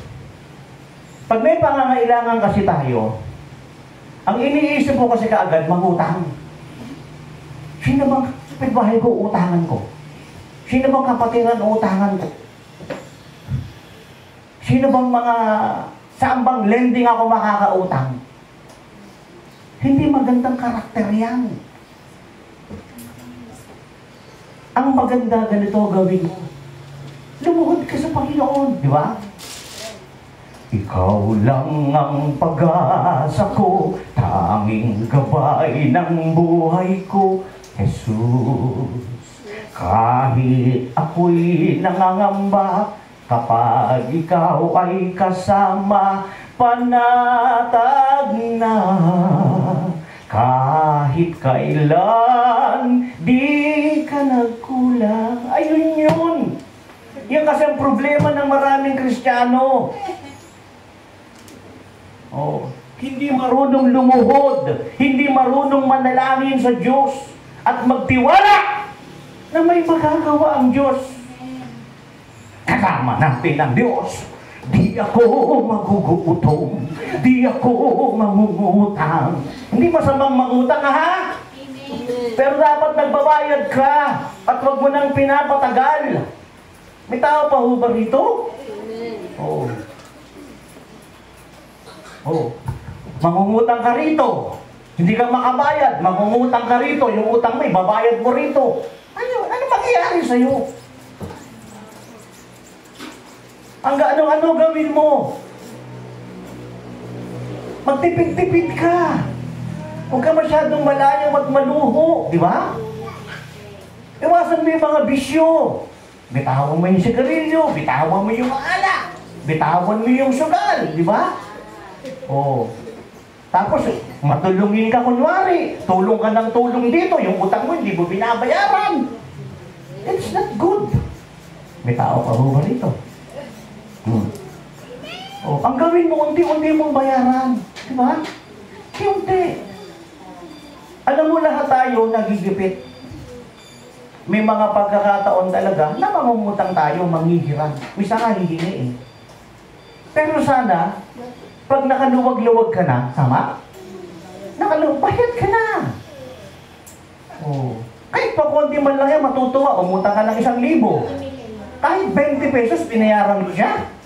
Pag may pangangailangan kasi tayo, ang iniisip ko kasi kaagad, mangutang. Sino bang kapitbahay ko, utangan ko? Sino bang kapatiran, utangan ko? Sino bang saan bang lending ako makakautang? Hindi magandang karakter yan. Ang maganda ganito gawin mo. Lumuhod ka sa Panginoon, di ba? Ikaw lang ang pag-asa ko, tanging gabay ng buhay ko, Jesus. Kahit ako'y nangangamba, kapag ikaw ay kasama, panatag na. Kahit kailan, di ka nagkulang. Ayun yun. Yan kasi ang problema ng maraming Kristiyano. Oh, hindi marunong lumuhod, hindi marunong manalangin sa Diyos at magtiwala na may magagawa ang Diyos. Kasama natin ang Diyos. Di ako magugutom, di ako mangungutang. Hindi masamang mangutang ha? Amen. Pero dapat nagbabayad ka at huwag mo nang pinapatagal. May tao pa ho ba rito? Oo. Oh. Mangungutang ka rito. Hindi ka makabayad. Mangungutang ka rito. Yung utang mo, babayad mo rito. Ano mangyayari sa'yo? Ang ano gawin mo? Magtipid-tipid ka. Huwag ka masyadong malayo at maluho. Di ba? Iwasan mo yung mga bisyo. Bitawan mo yung sigarilyo. Bitawan mo yung alak. Bitawan mo yung sugal. Di ba? Oh. Tapos, matulungin ka kunwari. Tulong ka ng tulong dito. Yung utang mo, hindi mo binabayaran. It's not good. May tao pa ba rito? Oh, ang gawin mo, unti-unti mong bayaran. Di ba? Unti. Alam mo, lahat tayo nagigipit. May mga pagkakataon talaga na mangungutang tayo, manghihiram. Misa nga hihingi eh. Pero sana, pag nakaluwag-luwag ka na, tama? Nakaluwag, bayad ka na. Oh. Kahit pa konti man lang yan, matutuwa, umutang ka ng 1,000. Kahit 20 pesos, pinayaran ko siya.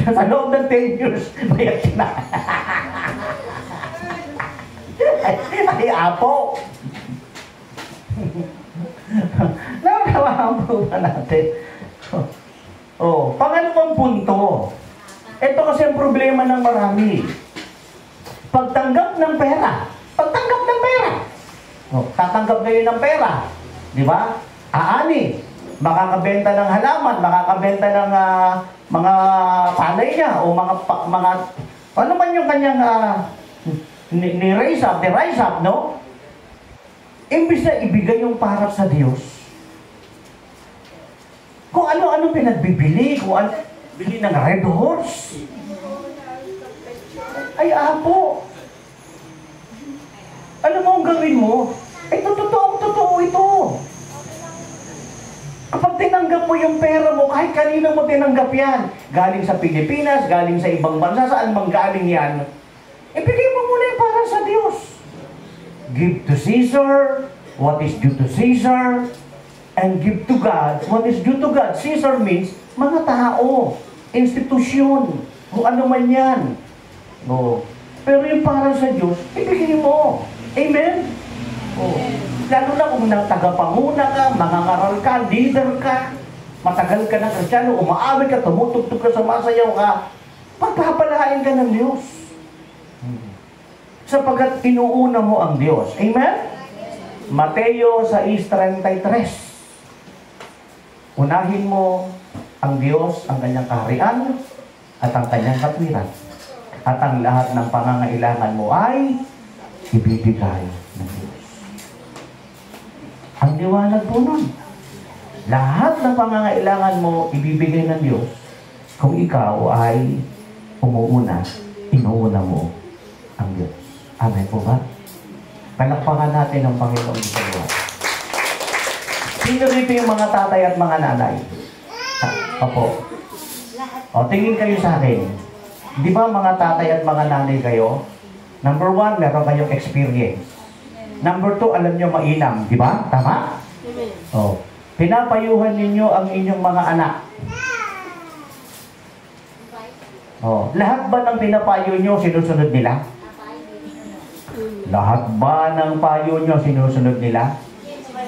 Sa loob ng 10 years, bayad ka na. Ay, apo. Nakakawaan po ba natin? Oh, pangalawang punto. Ito kasi ang problema ng marami. Pagtanggap ng pera. Pagtanggap ng pera. Oh, tatanggap ngayon ng pera. Di ba? Aani. Makakabenta ng halaman, makakabenta ng mga palay niya o mga ano man yung kanyang ni-raise up, no? Imbis na ibigay yung para sa Diyos. Kung ano-ano pinagbibili, kung ano, bili ng Red Horse. Ay, apo. Alam mo ang gawin mo? Ito, totoo ito. Kapag tinanggap mo yung pera mo, kahit kanino mo tinanggap yan, galing sa Pilipinas, galing sa ibang bansa, saan mang galing yan, ibigay mo muna yung para sa Diyos. Give to Caesar what is due to Caesar, and give to God what is due to God. Caesar means mga tao, institusyon, kung ano man yan. Oh. Pero yung para sa Diyos, ibigay mo. Amen? Oh. Lalo na kung tagapanguna ka, mangangaral ka, leader ka, matagal ka na Kristiyano, umaawit ka, tumutugtog ka, sumasayaw ka, pagpapalain ka ng Diyos. Sapagkat inuuna mo ang Diyos. Amen? Mateo 6:33. Unahin mo ang Diyos, ang kanyang kaharian, at ang kanyang katwiran. At ang lahat ng pangangailangan mo ay ibibigay ng Diyos. Ang liwanag po nun. Lahat ng pangangailangan mo, ibibigay ng Diyos kung ikaw ay umuuna, inuuna mo ang Diyos. Amen po ba? Palakpakan natin ang Panginoon sa Diyos. Sino rito yung mga tatay at mga nanay? Opo. O, tingin kayo sa akin. Di ba mga tatay at mga nanay kayo? Number 1, meron kayong experience. Number 2, alam nyo mainam. Di ba? Tama? O. Pinapayuhan ninyo ang inyong mga anak. O. Lahat ba ng pinapayo nyo, sinusunod nila? Lahat ba ng payo nyo, sinusunod nila?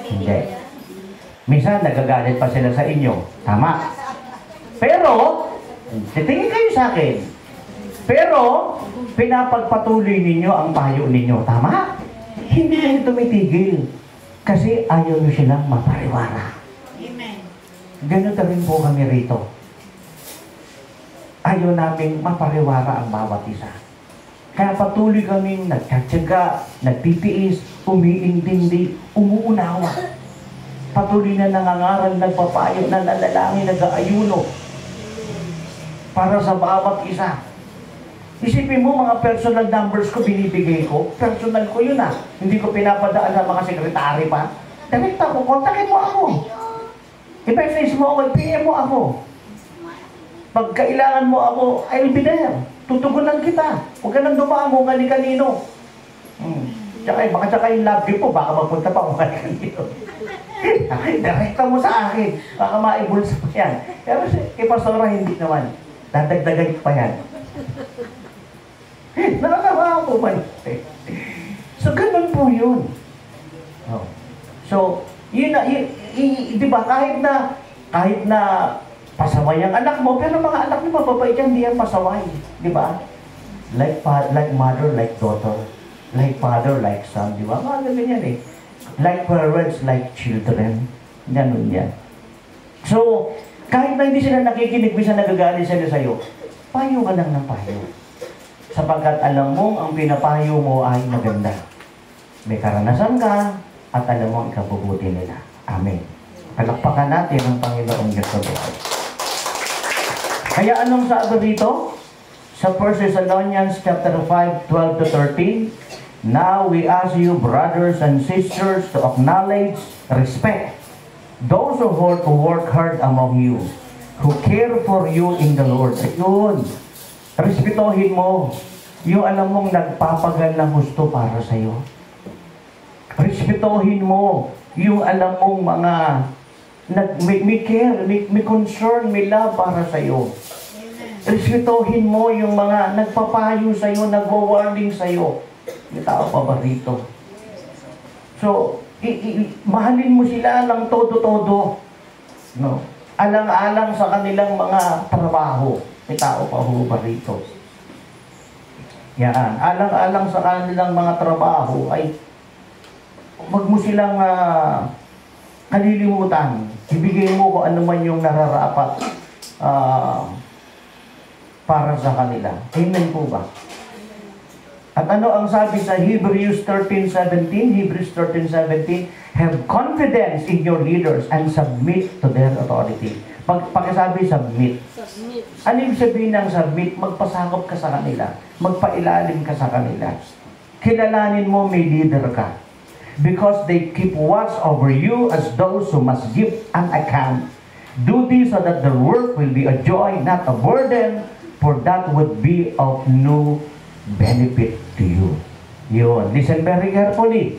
Hindi. Minsan, nagagalit pa sila sa inyo. Tama. Pero, titingin kayo sa akin. Pero, pinapagpatuloy ninyo ang payo ninyo. Tama? Hindi rin tumitigil. Kasi ayaw nyo silang mapariwara. Amen. Ganun na rin po kami rito. Ayaw namin mapariwara ang bawat isa. Kaya patuloy kaming nagtatyaga, nagtitiis, umiintindi, umuunawa. Patuloy na nangangaral, nagpapayo, nananalangin, nag-aayuno. Para sa bawat isa. Isipin mo, mga personal numbers ko, binibigay ko. Personal ko yun Hindi ko pinapadaan sa mga sekretary pa. Direkta ko, kontakin mo ako. I-message mo ako, i-PM mo ako. Pag kailangan mo ako, I'll be there. Tutugunan kita. Huwag ka nang dumaan mo kanino. Tsaka yung love you po, baka magpunta pa kung kanino. Direkta mo sa akin. Baka maibulsa pa yan. Pero kay Pastora, hindi naman. Dadagdagan pa yan. Nakakawa po ba? So, ganun po yun. Oh. So, yun na, di ba, kahit na pasaway ang anak mo, pero mga anak mo mababait yan, hindi yan pasaway. Di ba? Like mother, like daughter. Like father, like son. Di ba? Mga ganyan eh. Like parents, like children. Ganun yan. So, kahit na hindi sila nakikinig, bisa nagagalit sila sa'yo, payo ka lang ng payo. Sapagkat alam mo, ang pinapayo mo ay maganda. May karanasan ka, at alam mo, ikabubuti nila. Amen. Palakpakan natin ang Panginoong Diyos sa buhay. Kaya anong sabi rito? Sa 1 Thessalonians chapter 5, 12 to 13, now we ask you, brothers and sisters, to acknowledge, respect those who work hard among you, who care for you in the Lord. Ayun. Respetuhin mo yung alam mong nagpapagal ng gusto para sa iyo. Respetuhin mo yung alam mong mga may care, may concern, may love para sa iyo. Respetuhin mo yung mga nagpapayo sa iyo, nagwa-warning sa iyo. May tao pa ba rito? So, mahalin mo sila ng todo-todo. No? Alang-alang sa kanilang mga trabaho. May tao pa ba rito? Yan. Alang-alang sa kanilang mga trabaho ay wag mo silang kalilimutan. Ibigay mo kung ano man yung nararapat para sa kanila. Amen po ba? At ano ang sabi sa Hebrews 13:17? Hebrews 13:17, have confidence in your leaders and submit to their authority. Pakisabi, submit. Submit. Ano yung sabihin ng submit? Magpasakop ka sa kanila. Magpailalim ka sa kanila. Kilalanin mo may leader ka. Because they keep watch over you as those who must give an account. Do this so that the work will be a joy, not a burden, for that would be of no benefit to you. Yun. Listen very carefully.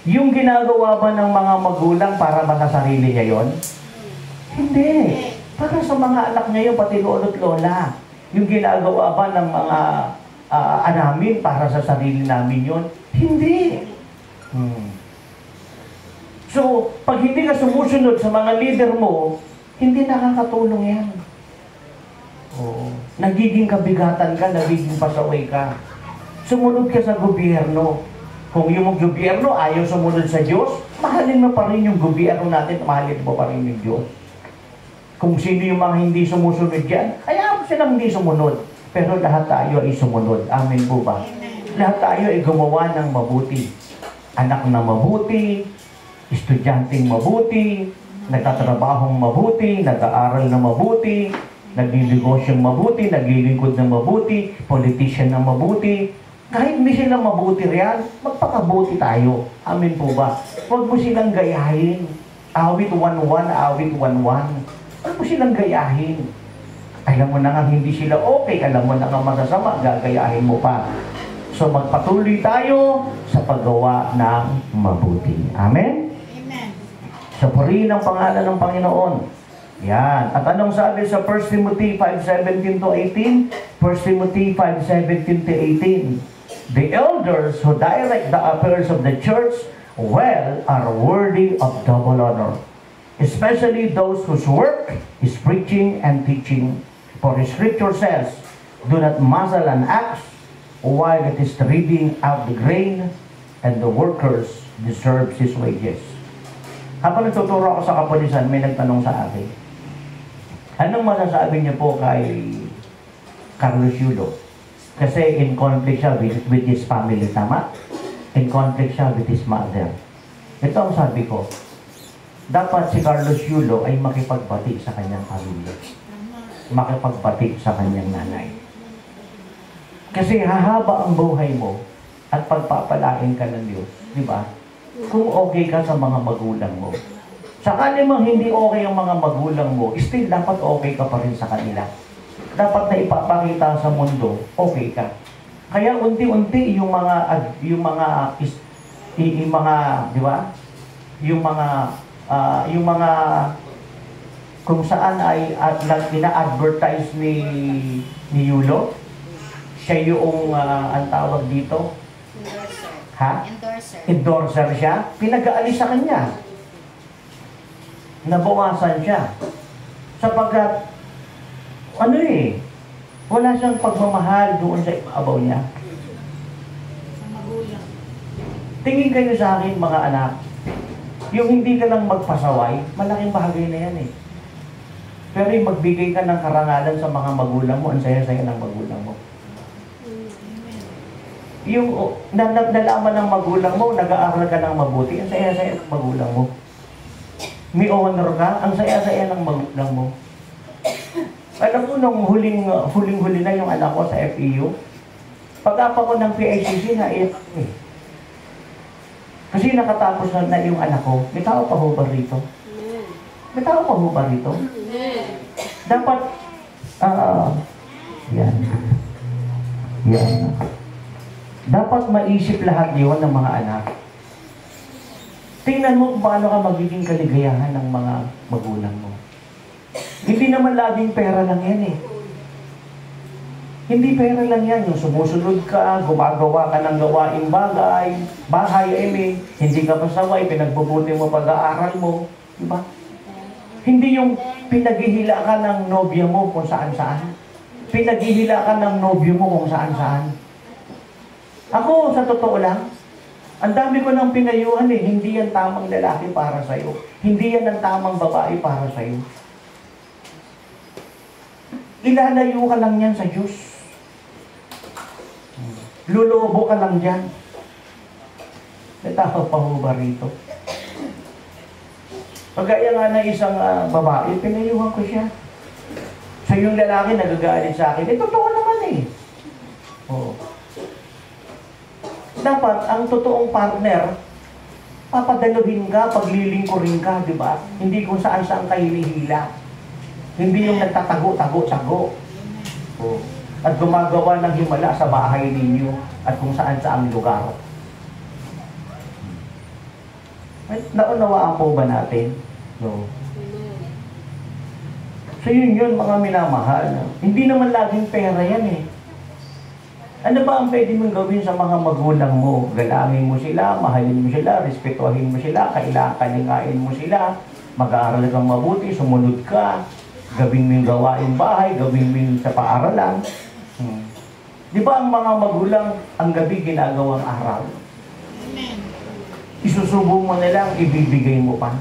Yung ginagawa ba ng mga magulang para masasarili niya yon? Hindi. Para sa mga anak niya yun, pati lolo't lola. Yung ginagawa ba ng mga anamin para sa sarili namin yun? Hindi. So, pag hindi ka sumusunod sa mga leader mo, hindi nakakatulong yan. Oo. Nagiging kabigatan ka, nagiging pasaway ka. Sumunod ka sa gobyerno. Kung yung gobyerno ayaw sumunod sa Diyos, mahalin mo pa rin yung gobyerno natin, mahalin mo pa rin yung Diyos. Kung sino yung mga hindi sumusunod dyan, ayaw silang hindi sumunod. Pero lahat tayo ay sumunod. Amen po ba? Lahat tayo ay gumawa ng mabuti. Anak na mabuti, estudyanteng mabuti, nagtatrabahong mabuti, nag-aaral na mabuti, nagliligosyong mabuti, naglilingkod ng mabuti, politician na mabuti. Kahit hindi sila mabuti riyan, magpakabuti tayo. Amen po ba? Huwag mo silang gayahin. Awit 1-1, awit 1-1. Huwag mo silang gayahin. Alam mo na nga hindi sila okay, alam mo na nga masasama, gagayahin mo pa. So magpatuloy tayo sa paggawa ng mabuti. Amen? Amen. So purihin ang pangalan ng Panginoon. Yan. At anong sabi sa 1 Timothy 5:17 to 18? 1 Timothy 5:17 to 18. The elders who direct the affairs of the church well are worthy of double honor, especially those whose work is preaching and teaching. For the scripture says, do not muzzle an axe while it is treading out the grain, and the workers deserves his wages. Habang nagtuturo ako sa kapulisan, may nagtanong sa akin, anong masasabi niyo po kay Carlos Yulo? Kasi in conflict siya with his family, tama? In conflict siya with his mother. Ito ang sabi ko, dapat si Carlos Yulo ay makipagbati sa kanyang pamilya. Makipagbati sa kanyang nanay. Kasi hahaba ang buhay mo at pagpapalain ka ng Diyos. Di ba? Kung okay ka sa mga magulang mo. Sakali mang hindi okay ang mga magulang mo, still dapat okay ka pa rin sa kanila. Dapat na ipapakita sa mundo, okay ka. Kaya unti-unti yung mga di ba? Yung mga kung saan ay ina-advertise ni Yulo, siya yung ang tawag dito. Endorser. Ha? Endorser. Endorser siya. Pinag-aalis sa kanya. Nabawasan siya. Sapagkat Wala siyang pagmamahal doon sa ibabaw niya. Tingin kayo sa akin, mga anak, yung hindi ka lang magpasaway, malaking bagay na yan eh. Pero yung magbigay ka ng karangalan sa mga magulang mo, ang saya-saya ng magulang mo. Yung nalaman ng magulang mo, nag-aaral ka ng mabuti, ang saya-saya ng magulang mo. May honor ka, ang saya-saya ng magulang mo. Alam mo, nung huling-huli na yung anak ko sa FEU, pag-apa ko ng PICC, naiyak ko eh. Kasi nakatapos na yung anak ko, may tao pa ho ba rito? May tao pa ho ba rito? Dapat, yan. Dapat maisip lahat yun ng mga anak. Tingnan mo kung paano ka magiging kaligayahan ng mga magulang mo. Hindi naman laging pera lang yan eh. Hindi pera lang yan. Yung sumusunod ka, gumagawa ka ng gawaing bahay, hindi ka pasaway, pinagbubuti mo pag-aaral mo. Diba? Hindi yung pinaghihila ka ng nobya mo kung saan-saan. Pinaghihila ka ng nobyo mo kung saan-saan. Ako, sa totoo lang, ang dami ko ng pinayuhan eh. Hindi yan tamang lalaki para sa'yo. Hindi yan ang tamang babae para sa'yo. Ilalayo ka lang yan sa Diyos. Lulobo ka lang dyan. May tao pa ho ba rito? Pagkaya nga na isang babae, pinayuhan ko siya. So yung lalaki nagagalit sa akin, totoo naman eh. Oo. Dapat, ang totoong partner, papadaluhin ka, paglilingkurin ka, di ba? Hindi kung saan-saan ka hinihila. Hindi yung nagtatago-tago-tago. Oh. At gumagawa ng himala sa bahay ninyo at kung saan-saan lugar. Naunawaan po ba natin? No. So yun, mga minamahal. Hindi naman laging pera yan eh. Ano ba ang pwede mong gawin sa mga magulang mo? Galangin mo sila, mahalin mo sila, respetuhin mo sila, kalingain mo sila, mag-aaral kang mabuti, sumunod ka, gawin mo yung gawain bahay, gawin mo yung sa paaralan. Di ba ang mga magulang ang gabi ginagawang araw? Isusubong mo na lang, ibibigay mo pa.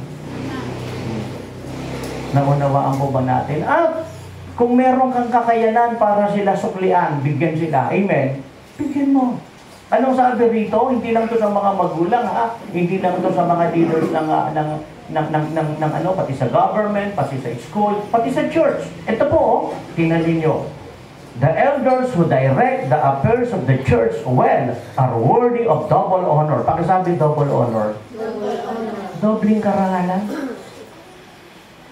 Naunawaan ko ba natin? Kung meron kang kakayanan para sila suklian, bigyan sila. Amen? Bigyan mo. Anong sabi rito? Hindi lang to sa mga magulang, ha? Hindi lang to sa mga leaders ng pati sa government, pati sa school, pati sa church. Ito po, tingnan niyo. The elders who direct the affairs of the church well are worthy of double honor. Pakisabi double honor. Double honor. Dobling karangalan.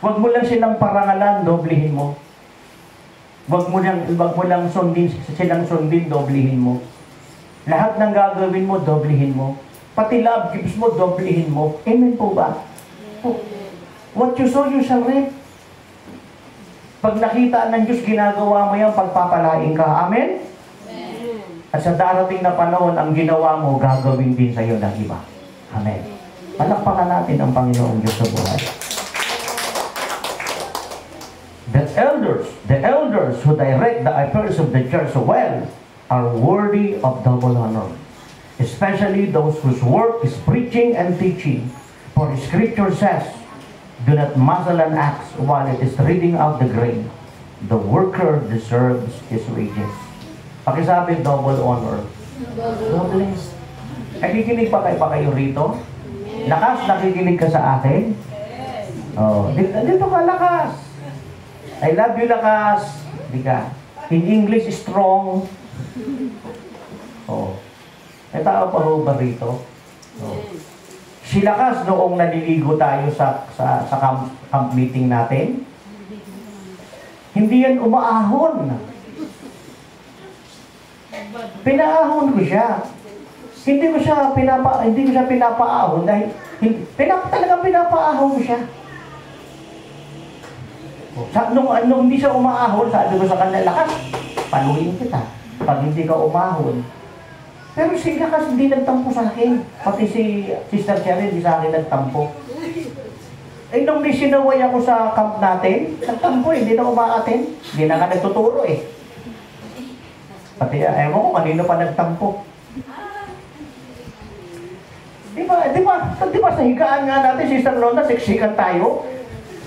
Huwag mo lang silang parangalan, doblihin mo. Huwag mo lang silang sundin, doblihin mo. Lahat ng gagawin mo, doblihin mo. Pati love gifts mo, doblihin mo. Amen po ba? What you sow, you shall reap. Pag nakita ng Diyos, ginagawa mo yan, pagpapalain ka. Amen? Amen. At sa darating na panahon, ang ginawa mo, gagawin din sa iyo ng iba. Amen. Palakpakan natin ang Panginoon Diyos sa buhay. The elders who direct the affairs of the church well are worthy of double honor, especially those whose work is preaching and teaching. For Scripture says, do not muzzle an axe while it is reading out the grain. The worker deserves his wages. Pakisabi, double honor. Double. Nakikinig pa kayo rito? Lakas, nakikinig ka sa akin? Oh, dito ka lakas. I love you, lakas. Di ka. In English, strong. Oh. May tao pa ho ba rito? Oh. Si lakas noong naliligo tayo sa camp meeting natin, hindi yan umaahon. Pinaahon ko siya. Hindi ko siya pinapaahon dahil talagang pinapaahon ko siya. Nung hindi siya umaahon, sabi ko sa kanya, lakas, paluin kita. Pag hindi ka umahon. Pero si lakas hindi nagtampo sa akin. Pati si Sister Sharon, hindi sa akin nagtampo. Nung may sinaway ako sa camp natin, nagtampo, hindi na umaatin. Hindi na nga nagtuturo eh. Pati, ewan ko, kanino pa nagtampo. Di ba sa higaan nga natin, Sister Lona, siksikan tayo?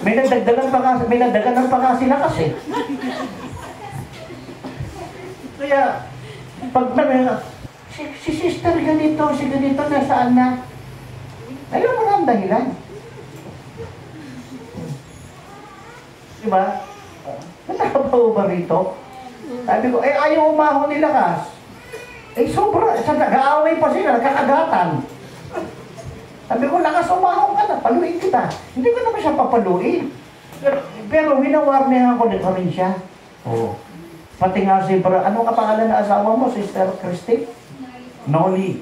May nagdagdagan pa nga sila kasi. Kaya, pag si Sister ganito, si ganito, nasaan na? Ayaw mo na ang dahilan. Diba? Natapaw ba rito? Sabi ko, ayaw umahon nila kas. Sobra, nag-aaway pa sila, nagkakagatan. Sabi ko, lakas umahon ka na, paluin kita. Hindi ko naman siya papaluin. Pero winawarnihan ko na rin siya. Oo. Pati nga si ano ka pangalan na asawa mo, Sister Christy? Noli.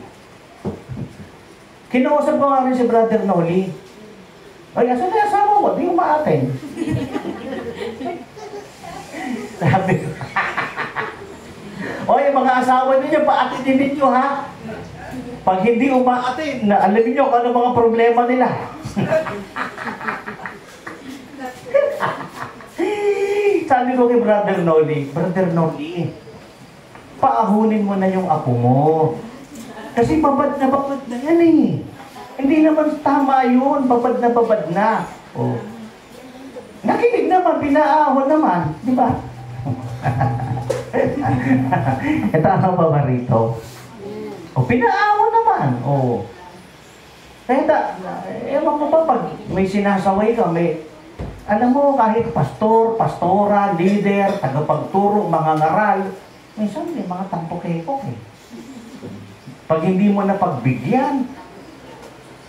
Kinuusap ko nga rin si Brother Noli. Ay, asan na asawa mo? Di umaaten. Sabi ko, o, yung mga asawa ninyo, paatinin ninyo ha. Pag hindi umaatin, alamin nyo kung ano mga problema nila. Sabi ko kay Brother Noli, paahunin mo na yung apo mo. Kasi babad na yan eh. Hindi naman tama yun, babad na. Oh. Nakinig naman, pinaahon naman, di ba? Ito ano ba rito? O, pinaahon naman. O. Kaya, ewan ko ba, pag may sinasaway ka, alam mo, kahit pastor, pastora, leader, tagapagturo, mga ngaral, minsan may mga tampok-ekok eh. Pag hindi mo na pagbigyan,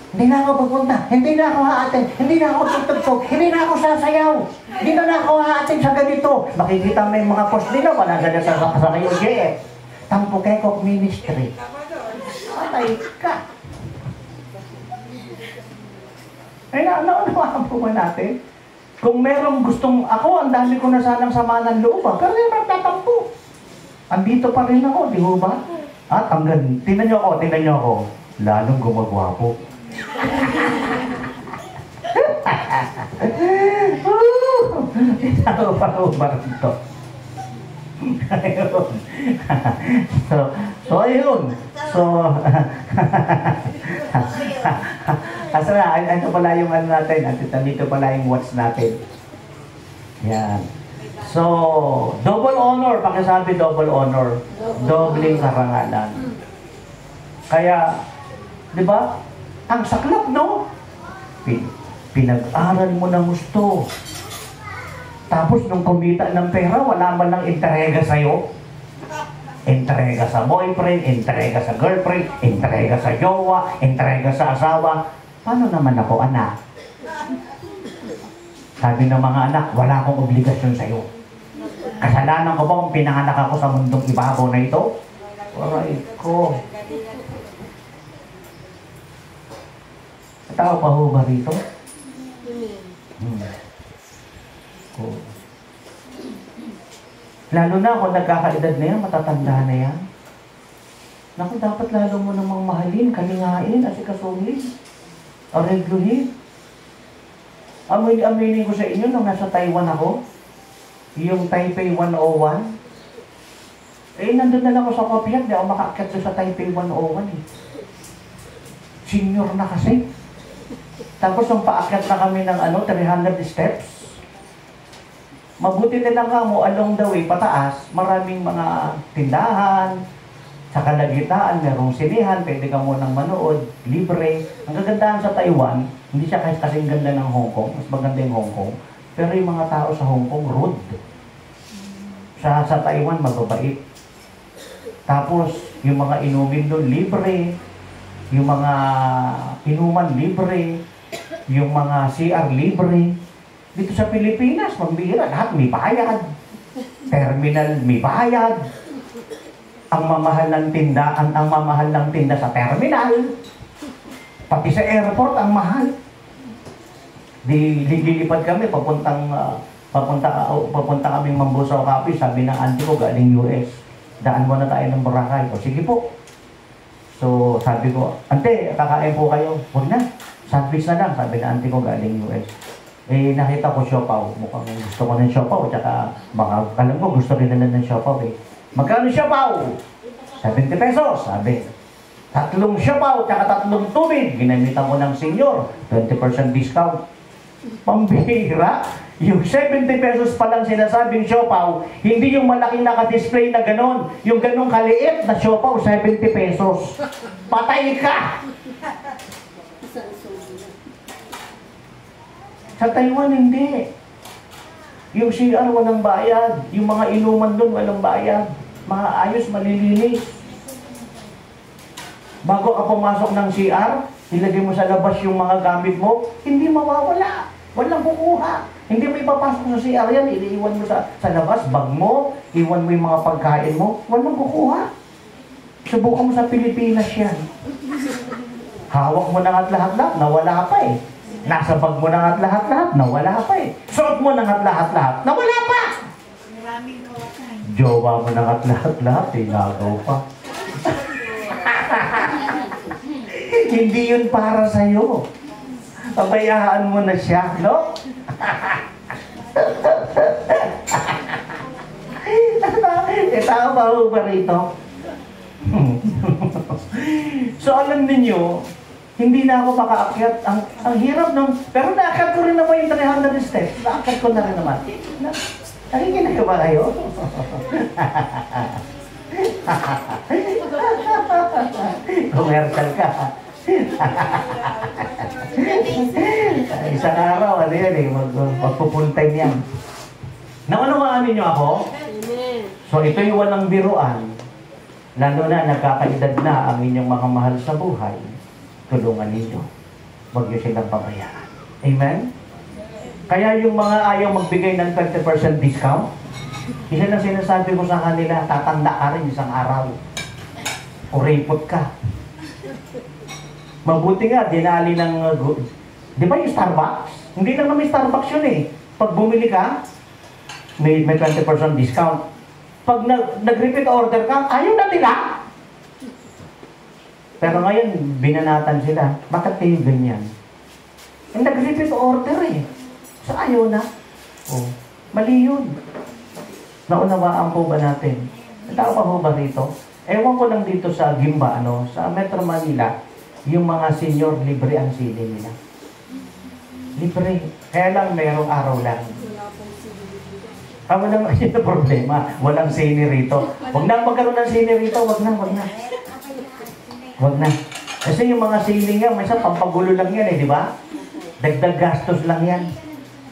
hindi na ako pupunta, hindi na ako haatin, hindi na ako tutugtog, hindi na ako sasayaw, hindi na ako haatin sa ganito. Makikita mo yung mga post nila, wala ganyan sa kayo, JF. Tampok-ekok ministry. Patay ka. Ay, naunawaan po ba natin? Kung merong gustong ako, ang dami ko na sanang sama ng loob, pero yung magtatampo. Andito pa rin ako, di ba? At hanggang, tingnan nyo ako, lalong gumagwapo. Ito pa ko ba ito? Ayun. Asa na, ito pala yung ano natin, dito pala yung watch natin. Yan. So, double honor, pakisabi double honor. Dobling karangalan. Kaya, di ba? Ang saklap, no? Pinag-aral mo ng gusto. Tapos, nung kumita ng pera, wala man lang entrega sa'yo. Entrega sa boyfriend, entrega sa girlfriend, entrega sa jowa, entrega sa asawa. Paano naman ako, anak? Sabi ng mga anak, wala akong obligasyon sa'yo. Kasalanan ko ba kung pinanganak ako sa mundong ibabaw na ito? Aray ko. Tao pa ho ba rito? Oh. Lalo na kung nagkakaedad na yan, matatanda na yan. Naku, dapat lalo mo namang mahalin, kalingain, asikasuhin, aregluhin. Aminin ko sa inyo nung nasa Taiwan ako, yung Taipei 101, nandun na lang ako sa Copiac, di ako makaakyat sa Taipei 101 eh. Senior na kasi. Tapos nung paakyat na kami ng 300 steps, mabuti na lang mo along the way, pataas, maraming mga tindahan, sa kalagitaan, merong sinihan, pwede ka munang manood, libre. Ang kagandahan sa Taiwan, hindi siya kasing ganda ng Hong Kong, mas maganda yung Hong Kong, pero yung mga tao sa Hong Kong, rude. Sa Taiwan, mababait. Tapos, yung mga inumin doon, libre. Yung mga inuman, libre. Yung mga CR, libre. Dito sa Pilipinas, mambira, lahat may bayad. Terminal, may bayad. Ang mamahal ng tinda sa terminal. Pati sa airport, ang mahal. Lilipad kami, papunta kaming Mambusaw Capiz, sabi ng auntie ko, galing US. Daan mo na tayo ng Boracay. O sige po. So, sabi ko, ante, kakain po kayo. Huwag na, sandwich na lang, sabi ng auntie ko, galing US. Nakita ko siopaw. Mukhang gusto ko ng siopaw. Tsaka, baka, alam ko, gusto rin nila ng siopaw eh. Magkano siopaw? 70 pesos, sabi. 3 siopaw, tsaka 3 tubig. Ginamitan ko ng senior, 20% discount. Pambihira. Yung 70 pesos pa lang sinasabing siopaw, hindi yung malaking naka-display na ganon. Yung ganong kaliit na siopaw, 70 pesos. Patay ka! Sa Taiwan, hindi. Yung CR, walang bayad. Yung mga inuman doon, walang bayad. Maayos, malilinis. Bago ka pumasok ng CR, ilagay mo sa labas yung mga gamit mo, hindi mawawala. Walang kukuha. Hindi mo ipapasok sa CR yan, iniiwan mo sa labas, bag mo, iwan mo yung mga pagkain mo, walang kukuha. Subukan mo sa Pilipinas yan. Hawak mo na nga lahat-lahat, nawala pa eh. Nasa bag mo na nga lahat-lahat, nawala pa eh. Suot mo na nga lahat-lahat, nawala pa! Maraming kawakan. Jowa mo na nga lahat-lahat, eh, nagaw pa. Hindi yun para sa'yo. Pabayaan mo na siya, no? Tao ba ho ba rito? So alam ninyo, hindi na ako makaakyat. Ang hirap nung... Pero naakyat ko rin naman yung 300 steps. Naakyat ko na rin naman. Nakikinig ka ba kayo? Commercial ka. Isang araw, ano yan eh, magpo-full time yan. Naunawaan ninyo ako? So ito yung walang biruan. Lalo na nagkakaedad na ang inyong mga mahal sa buhay. Tulungan ninyo. Huwag niyo silang pabayaan. Amen? Kaya yung mga ayaw magbigay ng 20% discount, isa lang sinasabi ko sa kanila, tatanda ka rin isang araw. O repot ka. Mabuti nga, dinali ng... di ba yung Starbucks? Hindi lang naman Starbucks yun eh. Pag bumili ka, may 20% discount. Pag nag-repeat order ka, ayaw na nila. Pero ngayon, binanatan sila. Bakit kayo ganyan? Nag-repeat order eh. So ayaw na. Oh, mali yun. Naunawaan po ba natin? Tao pa po ba rito? Ewan ko lang dito sa Gimba, sa Metro Manila, yung mga senior, libre ang sili nila. Libre. Kaya lang mayroong araw lang. Walang yun ang problema. Walang sini rito. Huwag na magkaroon ng sini rito. Huwag na. Huwag na. Kasi yung mga sini nga, may isang pampagulo lang yan eh, di ba? Dagdag gastos lang yan.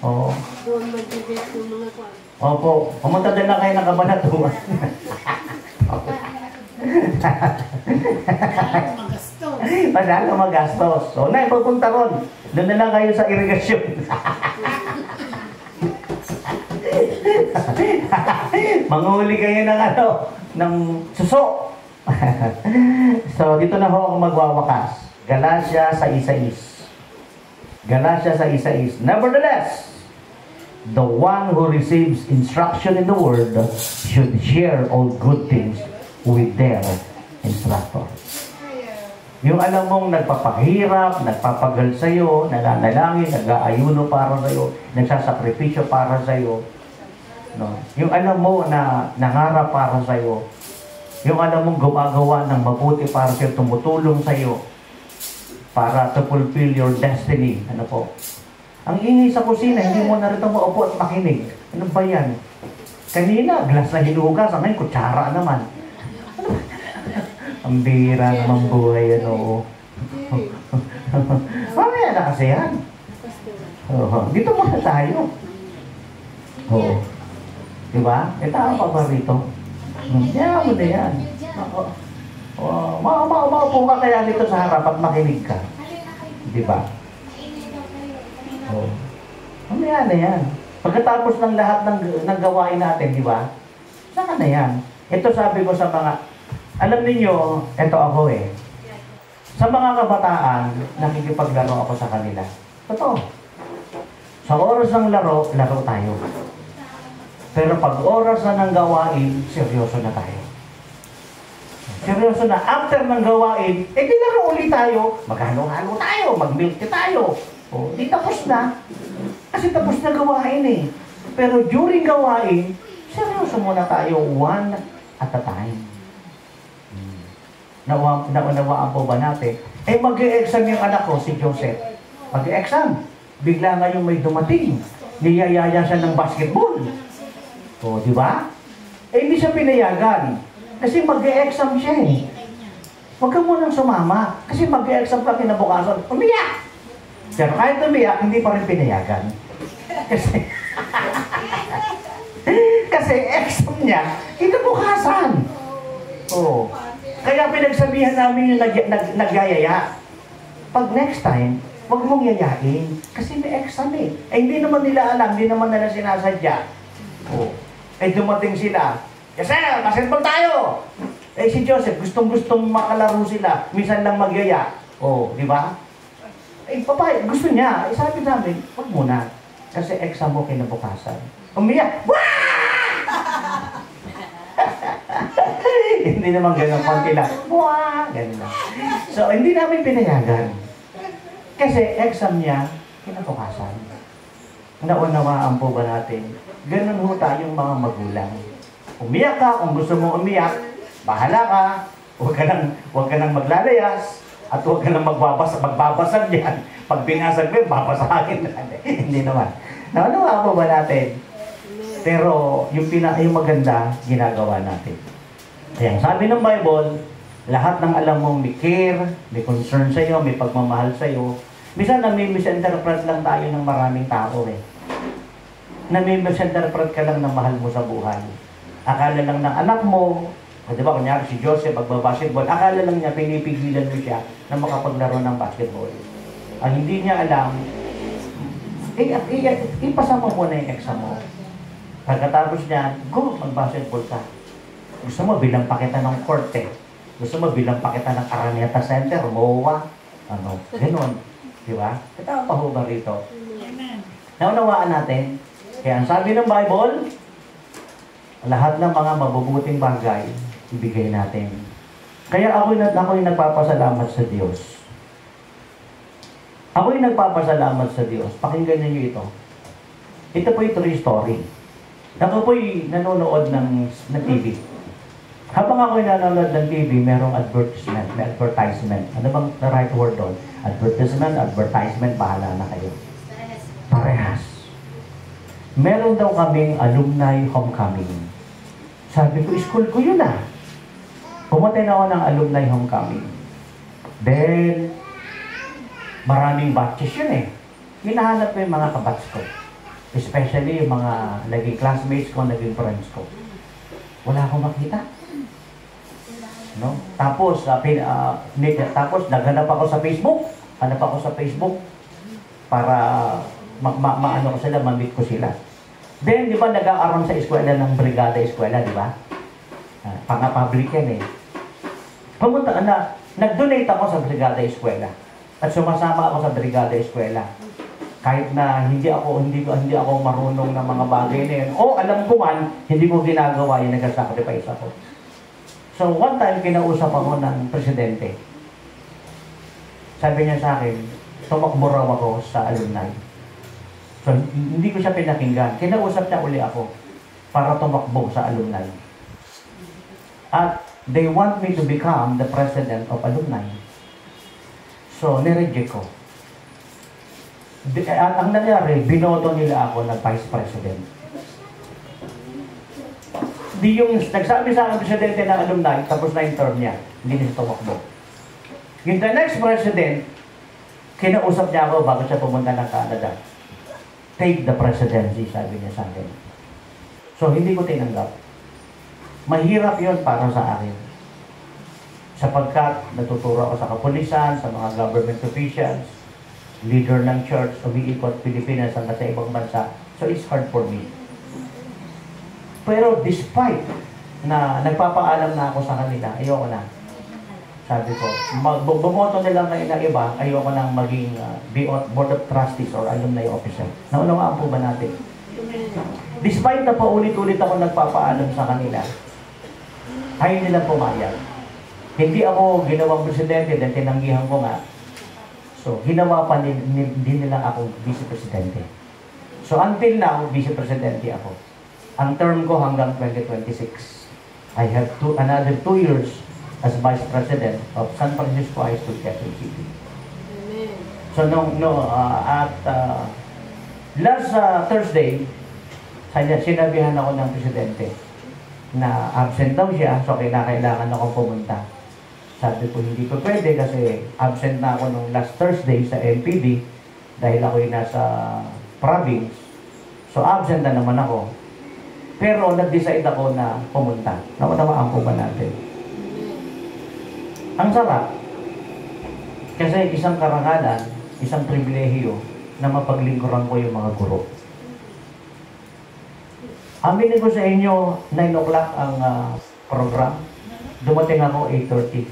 Oo. Doon mag-debate yung mga kwan. Opo. Pumunta din na kayo ng Kabanatuan. Magastos. Madala magastos. So, na, pupunta ron. Doon na lang kayo sa irigasyon. Manghuli kayo ng ng suso. So, dito na ho ako magwawakas. Galatia 6:6. Galatia 6:6. Nevertheless, the one who receives instruction in the word should share all good things with their instructor. Yung alam mong nagpapahirap, nagpapagal sa'yo, nananalangin, nag-aayuno para sa'yo, nagsasakripisyo para sa'yo, no? Yung alam mo na nangarap para sa'yo, yung alam mong gumagawa ng mabuti para sa'yo, tumutulong sa'yo, para to fulfill your destiny. Ano po? Ang ingay sa kusina, hindi mo narito maupo at makinig. Ano ba yan? Kanina, glass na hinugas. Ngayon, kutsara naman. Ang bira naman buhay, Mamaya na kasi yan. Dito muna tayo. Oo. Diba? Tao pa ba rito? Yan mo na yan. Maupo ka kaya dito sa harap at makinig ka. Diba? Oo. Mamaya na yan. Pagkatapos ng lahat ng gawain natin, di ba? Saka na yan. Ito sabi ko sa mga... Alam niyo, ito ako eh. Sa mga kabataan, nakikipaglaro ako sa kanila. Totoo. Sa oras ng laro, laro tayo. Pero pag oras na ng gawain, seryoso na tayo. Seryoso na. After ng gawain, di laro ulit tayo. Maghalo-halo tayo. Mag-milk tayo. O, di tapos na. Kasi tapos na gawain eh. Pero during gawain, seryoso muna tayo. 1, at a time. Naunawaan po ba natin? Mag-e-exam yung anak ko, si Joseph. Mag-e-exam. Bigla nga yung may dumating. Niyayaya siya ng basketball. O, di ba? Hindi siya pinayagan. Kasi mag-e-exam siya eh. Huwag ka munang sumama. Kasi mag-e-exam ka kinabukasan. Umiyak! Pero kahit umiyak, hindi pa rin pinayagan. Kasi, kasi exam niya, kinabukasan. O, kaya pinagsabihan namin yung nagyayaya. Pag next time, huwag mong yayain. Kasi may exam eh. Hindi naman nila alam, hindi naman nila sinasadya. O, dumating sila. Kasi, basketball tayo! Si Joseph, gustong-gustong makalaro sila. Minsan lang magyaya. O, di ba? Papay, gusto niya. Sabi namin, huwag muna. Kasi exam mo kinabukasan. Umiyak. Hindi naman ganun konti lang. Ganun lang. So, hindi namin pinayagan. Kasi exam niya kinabukasan. Naunawaan po ba natin? Ganun ho tayong mga magulang. Umiyak ka kung gusto mo umiyak. Bahala ka. Huwag ka nang maglalayas. At huwag ka nang magbabasag yan. Pag binasag mo, babasagin na. Hindi naman. Naunawaan po ba natin? Pero yung maganda, ginagawa natin. Ayan, sabi ng Bible, lahat ng alam mong may care, may concern sa'yo, may pagmamahal sa'yo. Minsan nami-misinterpret lang tayo ng maraming tao eh. Nami-misinterpret ka lang ng mahal mo sa buhay. Akala lang ng anak mo, di ba, kunyari si Joseph, magbabasketball, akala lang niya, pinipigilan mo siya na makapaglaro ng basketball. Ang hindi niya alam, ipasama mo na yung exam mo. Pagkatapos niya, go, mag-basketball ka. Gusto mo, bilang pa kita ng court eh. Gusto mo, bilang pa kita ng Araneta Center, MOA, gano'n. Di ba? Ito pa ho ba rito? Naunawaan natin. Kaya ang sabi ng Bible, lahat ng mga mabubuting bagay, ibigay natin. Kaya ako'y nagpapasalamat sa Diyos. Ako'y nagpapasalamat sa Diyos. Pakinggan niyo ito. Ito po'y true story. Ako po'y nanonood ng TV. Habang ako'y nanonood ng TV, merong advertisement. May advertisement. Ano bang the right word doon? Advertisement, bahala na kayo. Parehas. Meron daw kaming alumni homecoming. Sabi ko, school ko yun ah. Pumunta na ako ng alumni homecoming. Then, maraming batches yun eh. Hinahanap ko yung mga kabats ko. Especially yung mga naging classmates ko, naging friends ko. Wala akong makita. No? Tapos, naghanap ako sa Facebook. Hanap ako sa Facebook para maano ko sila, ma-meet ko sila. Then, di ba, nag-aaroon sa eskwela ng Brigada Eskwela, di ba? Pang-public yan eh. Nag-donate ako sa Brigada Eskwela. At sumasama ako sa Brigada Eskwela. Kahit na hindi ako marunong ng mga bagay na yun. O, alam ko man, hindi ko ginagawa yung nag-sacrifice ako. So, one time, kinausap ako ng presidente. Sabi niya sa akin, tumakbo raw ako sa alumni. So, hindi ko siya pinakinggan. Kinausap niya uli ako para tumakbo sa alumni. At they want me to become the president of alumni. So, nireject ko. At ang nangyari, binoto nila ako na vice president. Di yung nagsabi sa akin presidente ng alumni, tapos na yung term niya, hindi niya tumakbo. Yung the next president, kinausap niya ako bago siya pumunta ng Canada. Take the presidency, sabi niya sa akin. So, hindi ko tinanggap. Mahirap yon para sa akin. Sapagkat natuturo ako sa kapulisan, sa mga government officials, leader ng church, umiikot Pilipinas hanggang sa ibang bansa. So, it's hard for me. Pero despite na nagpapaalam na ako sa kanila, ayoko na. Sabi ko, bumoto nila ngayon ng iba, ayoko nang maging board of trustees or alumni officer. Naunawaan po ba natin? Despite na paulit-ulit ako nagpapaalam sa kanila, ayaw nilang pumayag. Hindi ako ginawang presidente dahil tinanggihan ko nga. So, ginawa pa hindi nila ako vice-presidente. So, until now, vice-presidente ako. Ang term ko hanggang 2026. I have another 2 years as Vice President of San Francisco High School, Quezon City. Amen. So, last Thursday, sinabihan ako ng presidente na absent daw siya, so kailangan akong pumunta. Sabi ko, hindi ko pwede kasi absent na ako nung last Thursday sa NPD dahil ako'y nasa province. So, absent na naman ako. Pero, nag-decide ako na pumunta. Naunawaan ko ba natin? Ang sarap. Kasi isang karangalan, isang pribilehiyo na mapaglingkuran ko yung mga guro. Aminin ko sa inyo, 9 o'clock ang program. Dumating ako 8:30.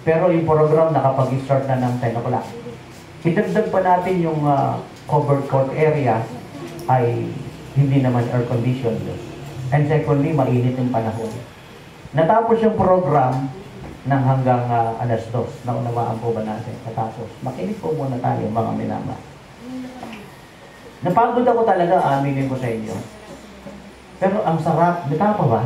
Pero yung program nakapag-start na ng 10 o'clock. Idagdag pa natin yung covered court area ay hindi naman air-conditioned. And secondly, mainit yung panahon. Natapos yung program ng hanggang alas 2. Naunawaan po ba natin? Katapos. Makinig po muna tayo, mga minama. Napagod ako talaga, aminin ko sa inyo. Pero ang sarap, nita pa ba?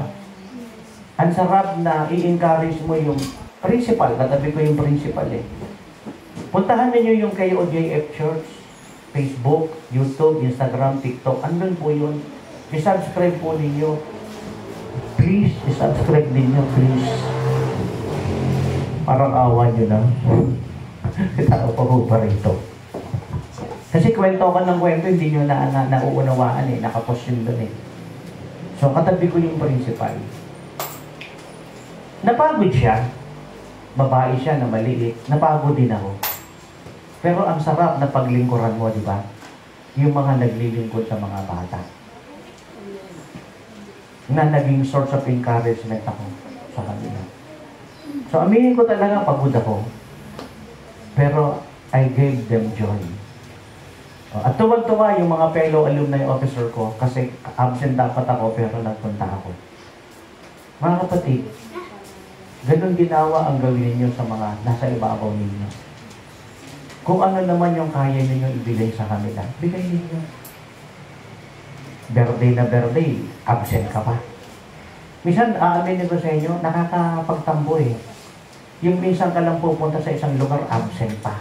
Ang sarap na i-encourage mo yung principal. Katabi ko yung principal eh. Puntahan ninyo yung KOJF Church, Facebook, YouTube, Instagram, TikTok. Andun po yun. I-subscribe po ninyo. Please, i-subscribe ninyo, please. Parang awa nyo na. Kita pa po pa rito. Kasi kwento ka ng kwento, hindi nyo nauunawaan eh. Nakapost yun doon eh. So, katabi ko yung principal. Napagod siya. Babae siya na maliit. Napagod din ako. Pero ang sarap na paglingkuran mo, di ba? Yung mga naglilingkod sa mga bata. Na naging source of encouragement ako sa kanila. So, aminin ko talaga pagod ako. Pero, I gave them joy. At tuwag-tuwa yung mga fellow alumni officer ko kasi absent dapat ako pero nagpunta ako. Mga kapatid, ganun ginawa ang gawin ninyo sa mga nasa ibabaw ninyo. Kung ano naman yung kaya ninyo ibigay sa kanila, bigay ninyo. Birthday na birthday, absent ka pa. Minsan, aamin ko sa inyo, nakakapagtambo eh. Yung minsan ka lang pupunta sa isang lugar, absent pa.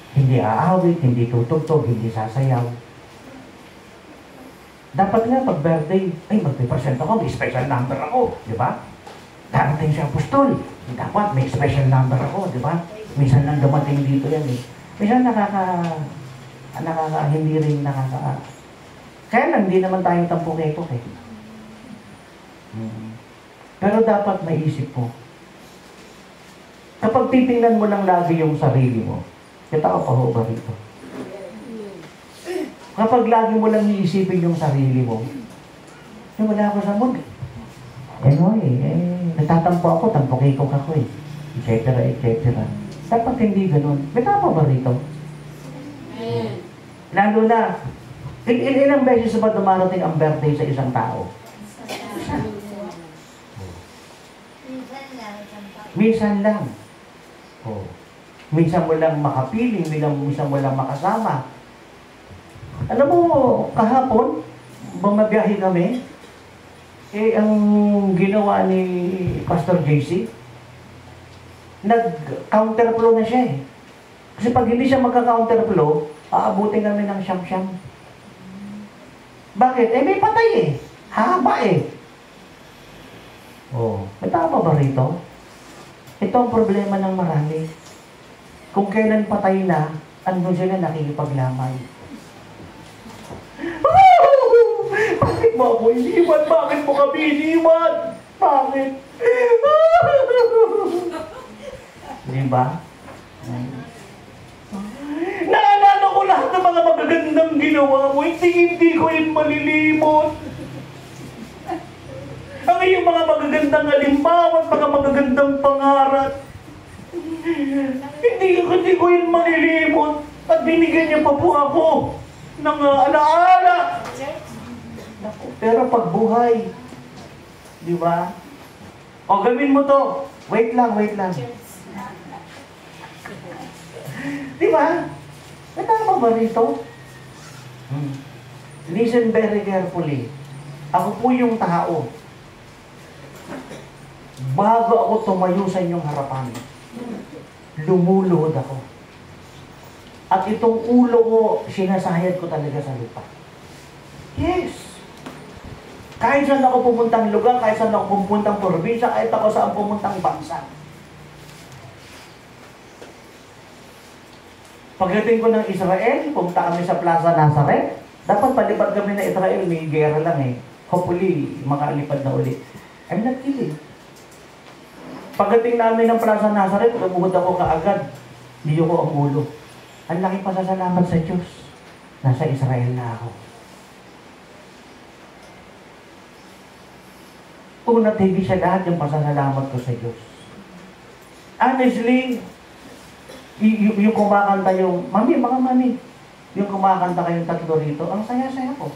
Hindi aawit, hindi tutugtog, hindi sasayaw. Dapat nga pag birthday, ay magpipresent ako, may special number ako, di ba? Darating siya apostol, dapat may special number ako, di ba? Minsan lang dumating dito yan eh. Minsan hindi rin kaya lang, hindi naman tayo tampok-ekok eh. Pero dapat maisip mo. Kapag titingnan mo lang lagi yung sarili mo, kita ka pa ho ba rito? Kapag lagi mo lang iisipin yung sarili mo, wala ako sa mood. Nagtatampo ako, tampok-ekok ako eh. Etc. Dapat hindi ganun. May tama ba rito? Lalo na, ilang beses ba dumarating ang birthday sa isang tao? Minsan lang. Minsan mo lang makapiling, minsan mo lang makasama. Alam mo, kahapon, bumabiyahe kami, ang ginawa ni Pastor JC, nag-counterflow na siya eh. Kasi pag hindi siya magka-counterflow, aabutin kami ng siyam-siyam. Bakit? May patay eh. Haba eh. May tama ba rito? Ito ang problema ng marami. Kung kailan patay na, andun sila nakikipaglamay. Bakit mo ako iniwan? Bakit mo kami iniwan? Bakit? Di ba? Naalala ko lahat ng mga magagandang ginawa mo. Hindi ko yun malilimot. Ang iyong mga magagandang halimbawa at mga magagandang pangarap. Hindi ko yun malilimot. At binigyan niya pa po ako ng alaala. Pero pagbuhay, di ba? O gawin mo to. Wait lang. Di ba? Tama ba rito? Listen very carefully. Ako po yung tao bago ako tumayo sa inyong harapan, lumuluhod ako. At itong ulo ko, sinasayad ko talaga sa lupa. Yes! Kahit saan ako pumuntang lugar, kahit saan ako pumuntang probinsya, kahit ako saan pumuntang bansa. Pagdating ko ng Israel, pumunta kami sa Plaza Nazareth. Dapat palipad kami na Israel, may gera lang eh. Hopefully, makalipad na uli. I'm not kidding. Pagdating namin ng Plaza Nazareth, lumuhod ako kaagad. Niyo ko ang ulo. Ang laki pasasalamat sa Diyos. Nasa Israel na ako. Una at higit sa lahat yung pasasalamat ko sa Diyos. Honestly, yung kumakanta yung, mga mami, yung kumakanta kayong tatlo rito, ang saya-saya ko.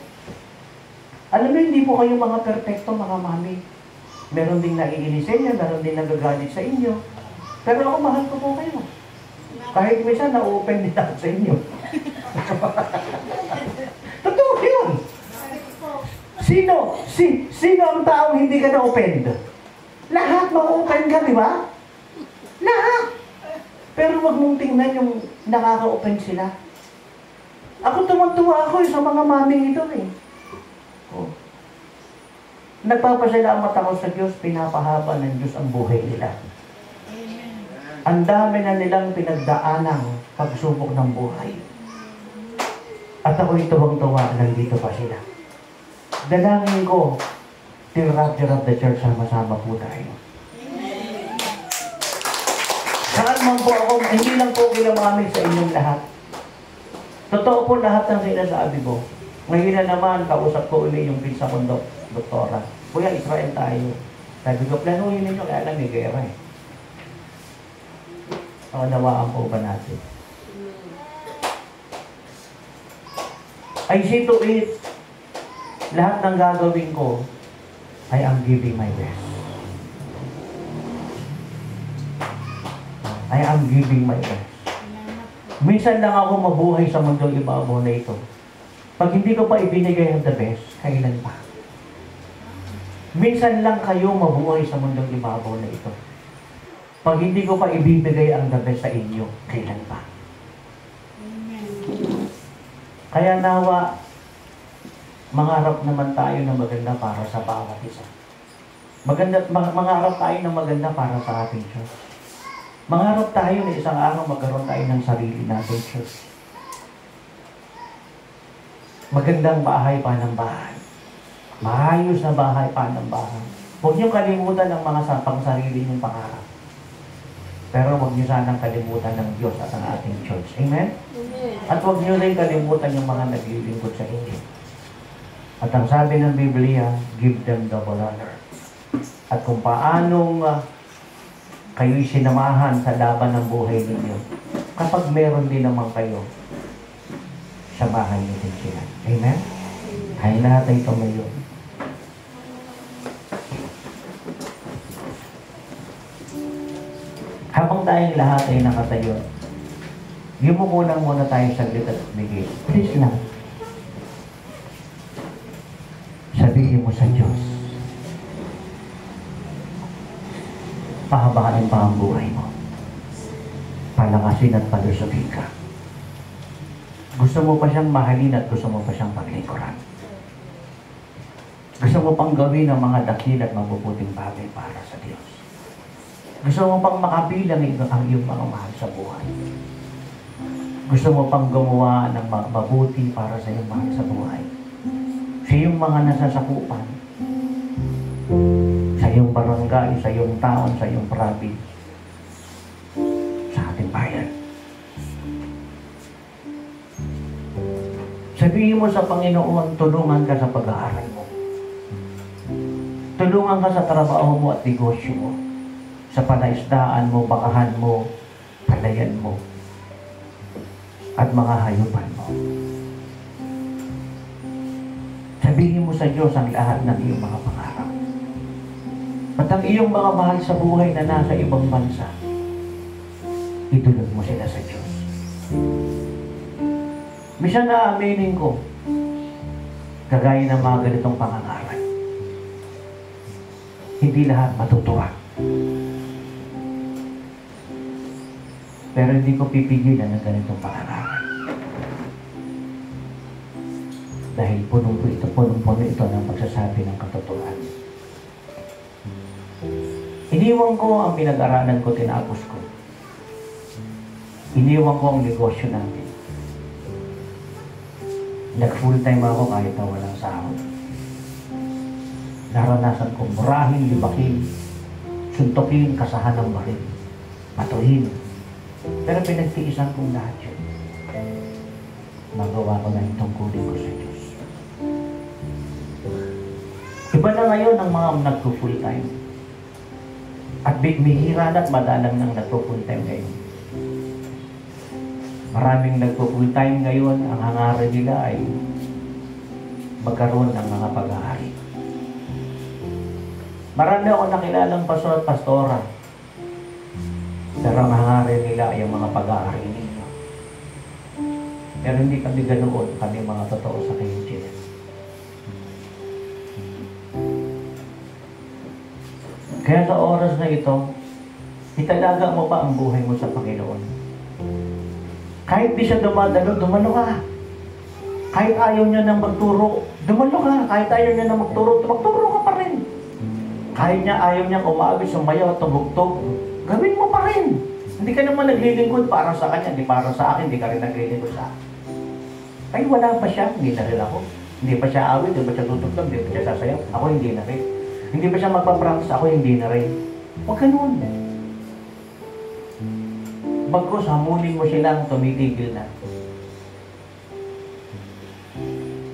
Alam mo, hindi po kayo mga perfecto, mga mami. Meron ding naiinis sa inyo, meron din nagagalit sa inyo. Pero ako, mahal ko po kayo. Kahit minsan, na-open din ako sa inyo. Totoo yun. Sino ang taong hindi ka na-open? Lahat ma-open ka, di ba? Lahat. Pero wag mong tingnan yung nakaka-open sila. Ako tuwang-tuwa ako sa mga maming ito eh. Oh. Nagpapasalamat ako sa Diyos, pinapahaba ng Diyos ang buhay nila. Ang dami na nilang pinagdaanang pagsubok ng buhay. At ako'y tuwang-tuwa, nandito pa sila. Dalangin ko, till rapture of the church, sama-sama po tayo. Saan man po ako, hindi lang po kilamamig sa inyong lahat. Totoo po lahat ng sinasabi ko. Ngayon na naman, kausap ko uli yung pinsa kong doktora. Kuya, Israel tayo. Sabi ko, planuhin ninyo, kaya lang may gera eh. Nawaan po ba natin? I see to it, lahat ng gagawin ko, I am giving my best. I am giving my best. Minsan lang ako mabuhay sa mundong ibabaw na ito. Pag hindi ko pa ibinigay ang the best, kailan pa? Minsan lang kayo mabuhay sa mundong ibabaw na ito. Pag hindi ko pa ibibigay ang the best sa inyo, kailan pa? Kaya nawa, mangarap naman tayo na maganda para sa bawat isa. Mangarap tayo na maganda para sa ating Diyos. Mangarap tayo na isang araw magkaroon tayo ng sarili natin, Diyos. Magandang bahay pa ng bahay. Maayos na bahay pa ng bahay. Huwag niyong kalimutan ang mga pang-sarili niyong pangarap. Pero huwag niyo sanang kalimutan ng Diyos at ang ating church. Amen? Amen. At huwag niyo rin kalimutan yung mga naglilingkod sa inyo. At ang sabi ng Biblia, give them double honor. At kung paanong kayo'y sinamahan sa laban ng buhay ninyo, kapag meron din naman kayo, samahan niyo din sila. Amen? Ay lahat ay tumayo. Habang tayong lahat ay nakatayo, yumukulang muna tayo saglit at bigay. Please lang. Sabihin mo sa Diyos, pahabain pa ang buhay mo. Palakasin at palusugin ka. Gusto mo pa siyang mahalin at gusto mo pa siyang paglingkuran. Gusto mo pang gawin ang mga dakil at mabubuting bagay para sa Diyos. Gusto mo pang makabilang ang iyong mga mahal sa buhay. Gusto mo pang gumawa ng mabuti para sa iyong mahal sa buhay. Sa iyong mga nasasakupan, sa iyong barangay, sa iyong taon, sa iyong province, sa ating bayan. Sabihin mo sa Panginoon, tulungan ka sa pag-aaral mo. Tulungan ka sa trabaho mo at negosyo mo. Sa palaisdaan mo, bakahan mo, palayan mo, at mga hayupan mo. Sabihin mo sa Diyos ang lahat ng iyong mga pangarap. At ang iyong mga mahal sa buhay na nasa ibang bansa, itulog mo sila sa Diyos. Minsan na-aminin ko, kagaya ng mga ganitong pangangaral, hindi lahat matutuwa. Pero hindi ko pipigilan ng ganitong pangangaral. Dahil punong-puno ito ng pagsasabi ng katotohanan. Iniwan ko ang pinag-aralan ko, tinapos ko. Iniwan ko ang negosyo namin. Nag-full time ako kahit na walang sahod. Naranasan ko murahin, libakin, suntukin, kasahan ng baril, matuhin. Pero pinagtiisan kong lahat yun. Magawa ko na yung tungkulin ko sa Diyos. Iba na ngayon ang mga nagpo-full time. At bihira at madalang nang nagpo-full time ngayon. Maraming nagpo-full time ngayon, ang hangarin nila ay magkaroon ng mga pag-aari. Marami ako nakilalang pastor at pastora. Pero ang hangarin nila ay ang mga pag-aari nila. Pero hindi kami ganoon, kami mga totoo sa kahinsya. Kaya sa oras na ito, italaga mo pa ang buhay mo sa Panginoon. Kahit di siya dumalo ka. Kahit ayaw niya nang magturo, dumalo ka. Kahit ayaw niya nang magturo ka pa rin. Kahit niya ayaw niyang umabis, sumayaw at tumugtog, gawin mo pa rin. Hindi ka naman naglilingkod para sa kanya, hindi para sa akin, hindi ka rin naglilingkod sa akin. Ay wala pa siya, hindi na rin ako. Hindi pa siya awit, hindi pa siya tutugtog, hindi pa siya sasayaw. Ako hindi na rin. Hindi pa siya magpapractice, ako hindi na rin. Huwag ganun. Bagkus, hamulin mo silang tumitigil na.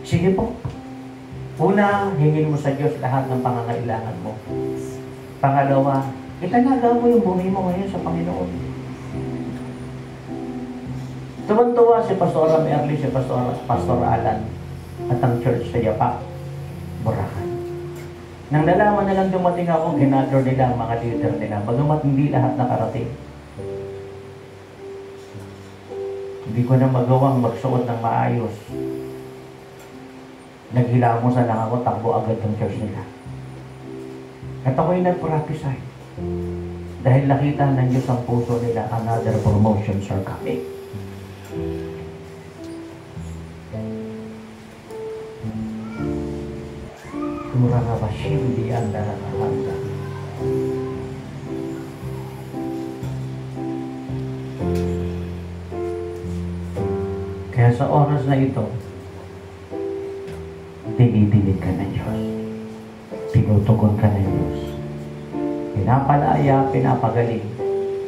Sige po. Una, hingin mo sa Diyos lahat ng pangangailangan mo. Pangalawa, italaga mo yung buhay mo ngayon sa Panginoon. Tuwan-tuwa si Pastor Merly, si Pastor Alan, at ang church sa Yapa, Boracay. Nang nalaman na lang dumating ako, ginador nila ang mga leader nila, bagamat hindi lahat nakarating. Hindi ko na magawang magsuot ng maayos. Naghilamusan lang ako, takbo agad ng church nila. At ako'y nag-prophesy. Dahil nakita ng Diyos ang puso nila, another promotions are coming. Kurang nga ba hindi ang naranasan? Kaya sa oras na ito, dinidinig ka ng Diyos. Tinutugon ka ng Diyos. Pinapalaya, pinapagaling,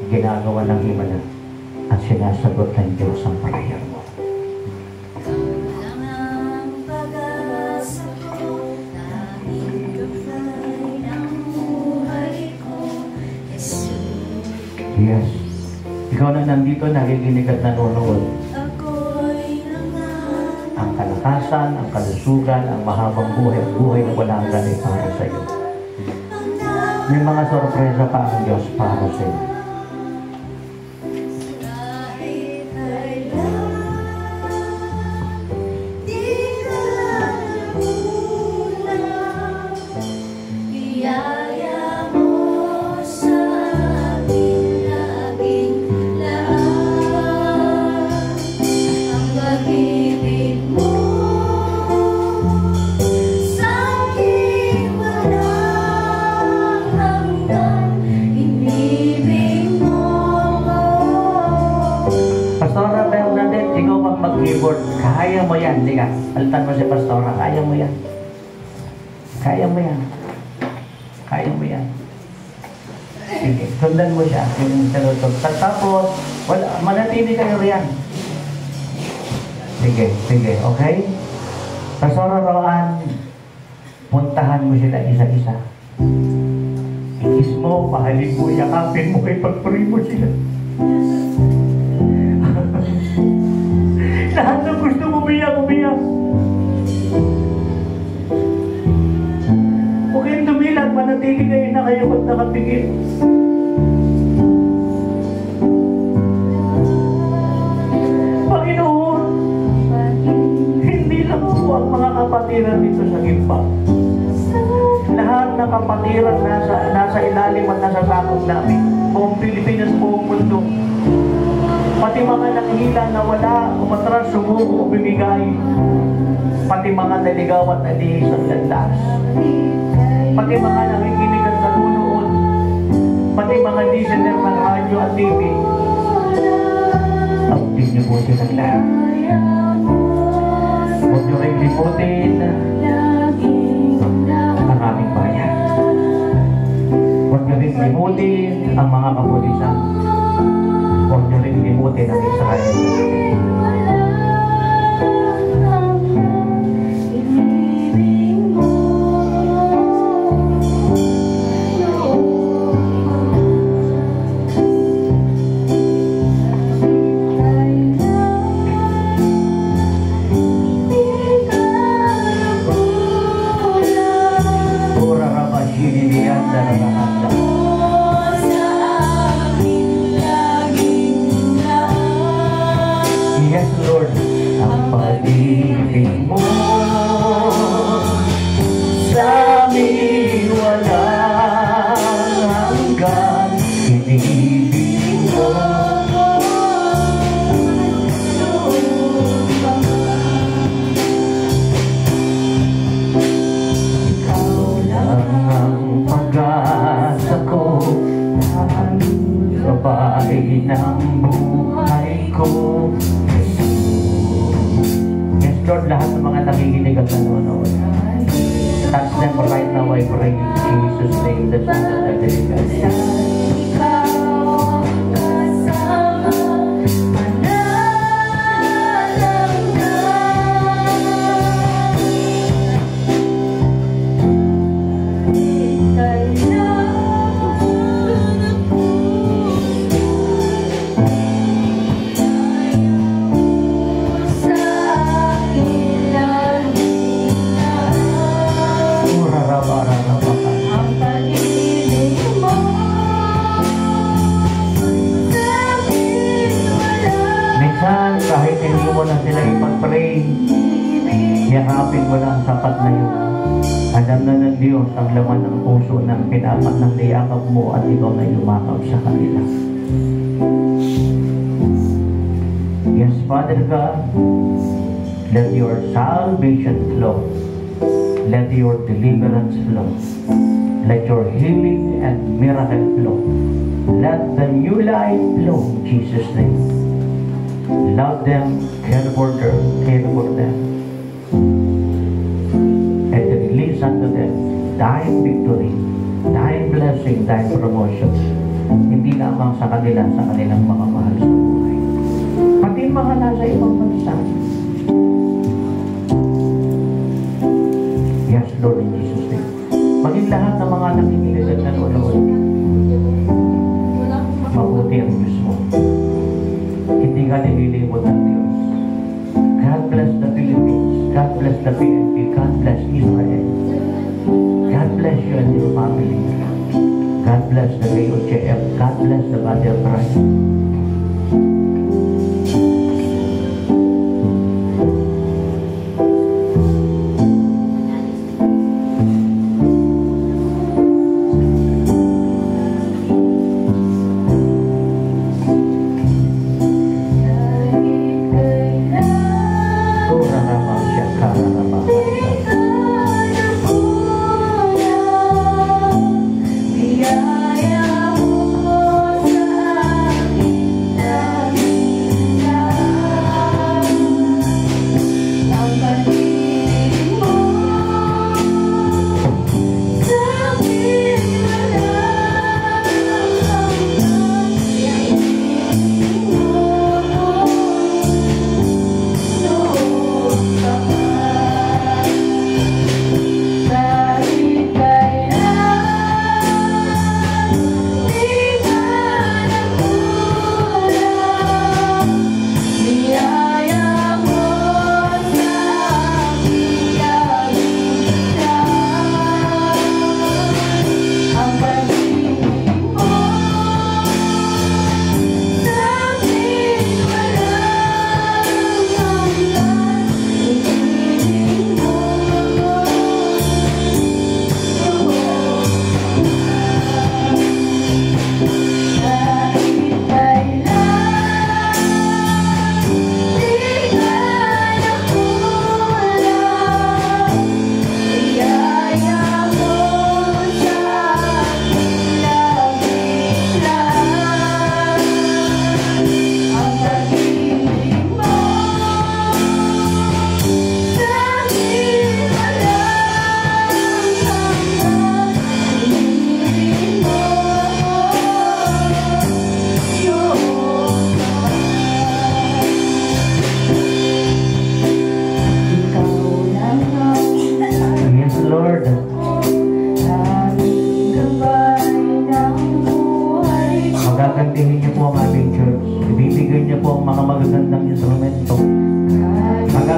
ginagawa ng himala at sinasagot ng Diyos ang prayer mo. Yes. Ikaw na nandito, nakikinig at nanonood. Ang kalakasan, ang kalusugan, ang mahabang buhay, buhay na walang ganay para sa iyo. May mga sorpresa pa ang Diyos para sa iyo. Keyboard, kaya mo yan, di ka? Palitan mo si Pastora, kaya mo yan. Kaya mo yan. Kaya mo yan. Sige, sundan mo siya. Yung salutog. Tapos, manatili kayo riyan. Sige, sige, okay? Pastora Roan, puntahan mo sila isa-isa. Ikis mo, mahalin mo, yakapin mo, ipag-pray mo sila. Lahat ng gusto mo, umiyak. Huwag kayong dumilat, manatili kayo na kayo pag nakapigil. Panginoon, hindi lang po ang mga kapatiran dito sa Gimba. Lahat na kapatiran nasa ilalim at nasasakop namin. Buong Pilipinas, buong mundo. Pati mga nanghila na wala, umatras, sumuko, bumigay. Pati mga naligaw at nalihis ang landas. Pati mga nakikinig at nanunood. Pati mga listener ng radyo at TV. Abutin niyo po silang lahat. Huwag niyo rin limutin ang aming bayan. Huwag niyo rin limutin ang mga kapulisan. Huwag niyo rin limutin ang Israel. Yes, Lord, ang pag-ibig mo sa amin walang hanggan. Inibig mo ikaw lang ang pag-asa ko, ang babae ng buhay ko. Lord, lahat ng mga nakikinig at nanonood, touch them right now, I pray in Jesus' name, the Son of the living God. Kahit hindi mo na sila ipag-pray, yakapin mo lang sapat na yun. Alam na ng Diyos ang laman ng puso ng pinapat ng niyakap mo at ikaw na yumakap sa kanila. Yes, Father God, let your salvation flow. Let your deliverance flow. Let your healing and miracle flow. Let the new life flow in Jesus' name. Love them, care for them, and release unto them thine victory, thine blessing, thine promotion. Hindi lamang sa kanilang mga mahal sa buhay, pati mga nasa ibang bansa. Yes, Lord, in Jesus' name. Maging lahat ng mga nakikinig at nanonood, mabuti ang Diyos mo. Hindi ka nililimot ng Diyos. God bless the Philippines. God bless the PNP. God bless Israel. God bless you and your family. God bless the KOJF. God bless the body of Christ.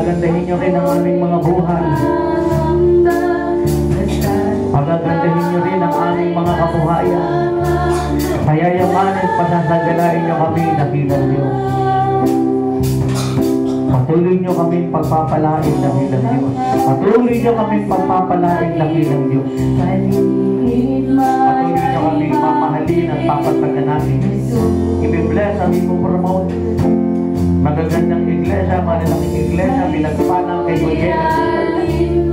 Pagagandahin niyo rin ang aming mga buhay. Pagagandahin niyo rin ang aming mga kabuhayan. Payayamanin, pasasagalain niyo kami, dakilang Diyos. Patuloy niyo kami pagpapalain, dakilang Diyos. Patuloy niyo kami pagpapalain, dakilang Diyos. Patuloy niyo kami mamahalin at papatagan natin. I-bless ang iyong promote. Magagandang iglesia, malalaking iglesia, pinagpanang kay Gugena.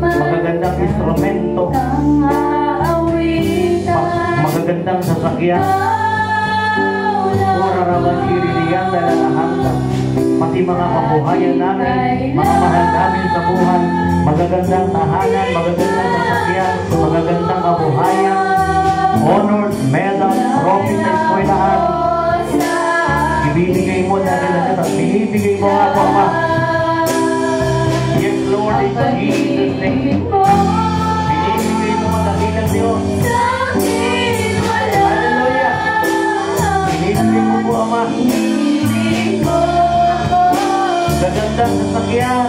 Magagandang instrumento. Magagandang sasakyan. Pura raman iririyan na lalahanda. Pati mga kabuhayan namin, mga mahal namin sa buhay. Magagandang tahanan, magagandang sasakyan, magagandang kabuhayan. Honors, medal, trophy sa eskwelahan. Ibibigay mo dahil na siya, binibigay mo nga po, Ama. Yes, Lord, in Jesus' name. Binibigay mo dahil ng Diyos. Hallelujah. Binibigay mo po, Ama. Magagandang sasakyan,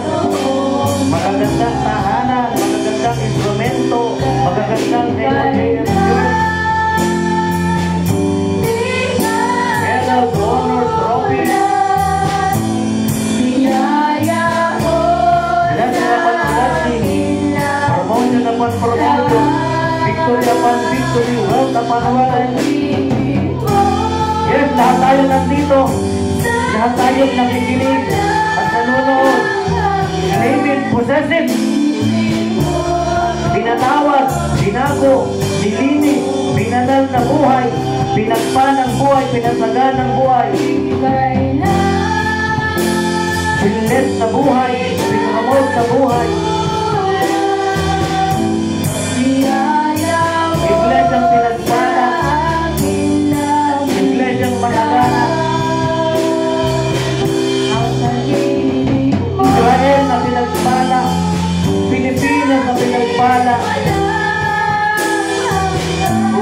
magagandang tahanan, magagandang instrumento, magagandang entertainment. Honor, trophy. Promotion upon promotion. Victory upon victory. Wealth upon wealth. Yes, lahat tayo nandito. Lahat tayo nakikinig at nanonood. Claim it, possess it. Binatawad, binago, nilinis, binanal na buhay. Pinagpan ng buhay, pinasagan ng buhay. Pinlet na buhay, pinamot na buhay. Iglesyang pinagpala, iglesyang managana. Israel na pinagpala, Pilipinas na pinagpala.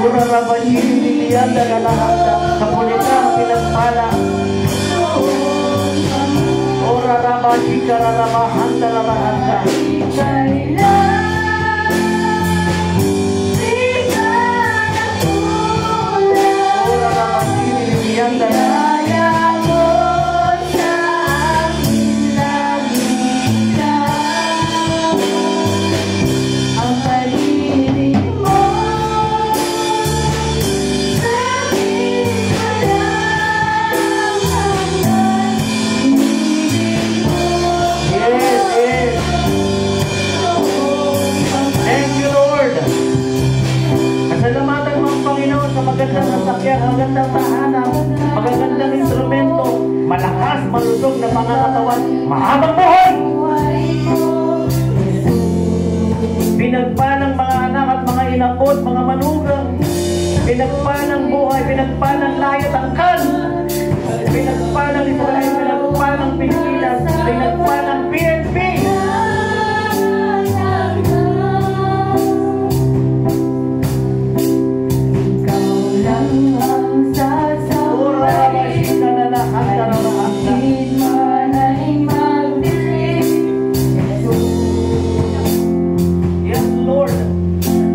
Pura rabanyin, niliyan na lalahanda. Kapulitan, pinagpala. Ora rabanyin, kararabahanda, rabahanda. Ora rabanyin, niliyan na lalahanda. Salamatan mo ang Panginoon sa magandang sasakyan, magandang tahanan, magagandang instrumento, malakas, malusog na pangangatawan, mahabang buhay! Pinagpanang mga anak at mga inapot, mga manugang, pinagpanang buhay, pinagpanang layat ang kan, pinagpanang Israel, pinagpanang Pilipinas, pinagpanang PNP. Yes, Lord.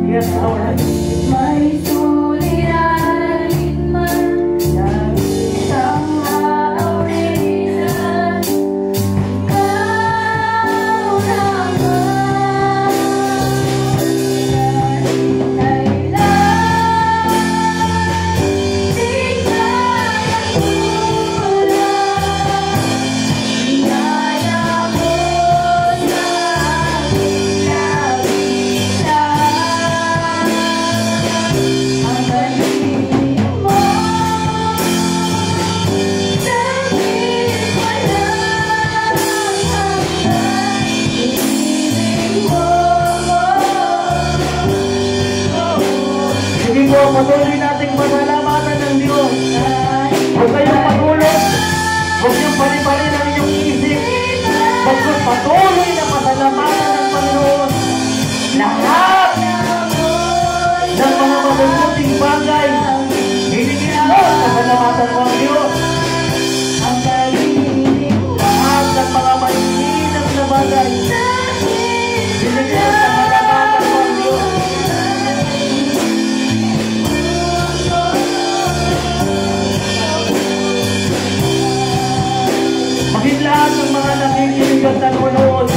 Yes, Lord. Patuloy nating masalamatan ng Diyos. Huwag kayong pagulog. Huwag niyong pali-pali ng inyong isip. Pagkat patuloy na masalamatan ng Panginoon. Lahat ng mga mabubuting bagay, hinigin mo masalamatan mo ang Diyos. Lahat ng mga maininang na bagay. Binigyan sa kalamanan mo ang Diyos. Maging lahat ng mga nakikinig at nanonood.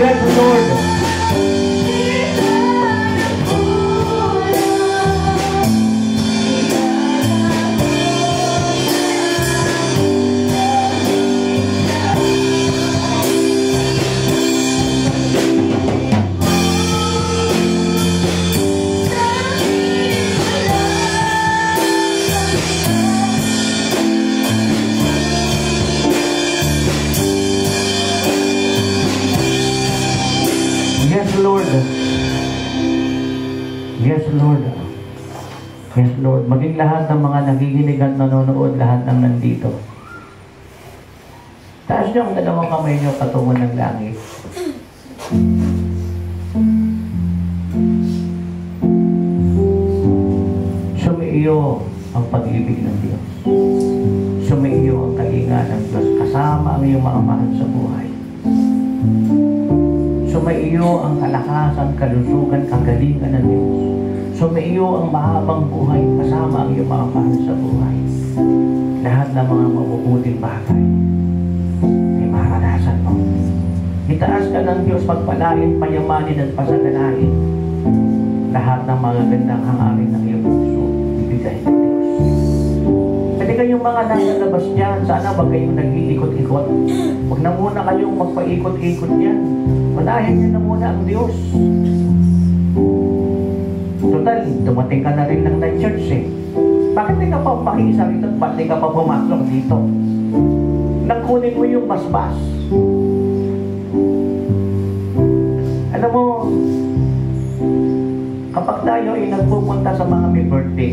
Yes, Lord. Yes, Lord. Yes, Lord. Yes, Lord. Maging lahat ng mga nakikinig at nanonood, lahat ng nandito. Taas niyo ang dalawang kamay niyo patungo ng langit. Sumaiyo ang pag-ibig ng Diyos. Sumaiyo ang kalinga ng Diyos. Kasama ang iyong mga mahal sa buhay. Sumaiyo ang kalakasan, kalusugan, kagalingan ng Diyos. Sumaiyo ang mahabang buhay, kasama ang iyong mga mahal sa buhay. Lahat ng mga mabubuting bagay ay maranasan mo. Itaas ka ng Diyos, pagpalain, payamanin at pasaganahin. Lahat ng mga gandang hangarin ng iyong puso, ibigay ng Diyos. Pwede kayong mga nasa labas dyan, sana wag kayong nag-iikot-ikot. Huwag na muna kayong magpaikot-ikot dyan. Manahin niyo na muna ang Diyos. Total, dumating ka na rin ng church eh. Bakit di ka pa pakisa rito? Bakit di ka pa pumasok dito? Nagkunin mo yung basbas. Alam mo, kapag tayo ay nagpupunta sa mga may birthday,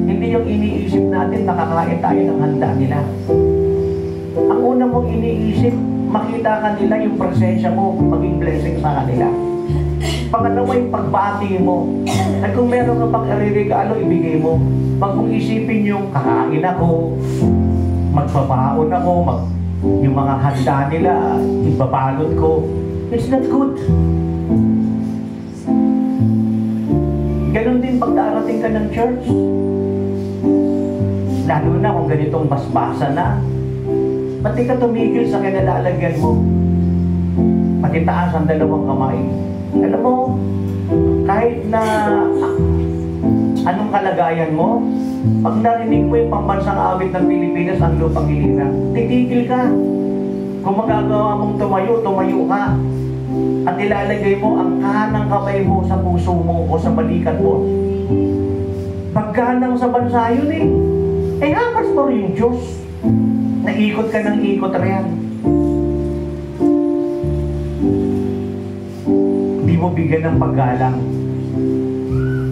hindi yung iniisip natin nakakain tayo ng handa nila. Ang una mong iniisip, makita ka nila yung presensya mo, maging blessing sa kanila. Pangalawa yung pagbati mo. At kung meron ka pang iririgalo, ibigay mo. Pag mong isipin yung kakain ako, magbabaon ako, yung mga handa nila, ibabalot ko. It's not good. Ganon din pag darating ka ng church. Lalo na kung ganitong basbasa na, ba't di ka tumigil sa kinalalagyan mo? Pati taas ang dalawang kamay. Alam mo, kahit na anong kalagayan mo, pag narinig mo yung pambansang awit ng Pilipinas, ang lupang hilirang, titigil ka. Kung magagawa mong tumayo, tumayo ka. At ilalagay mo ang kanang kamay mo sa puso mo o sa balikat mo. Pagganang sa bansa yun eh. Eh hakas mo rin yung Diyos. Naikot ka ng ikot riyan. Di mo bigyan ng paggalang.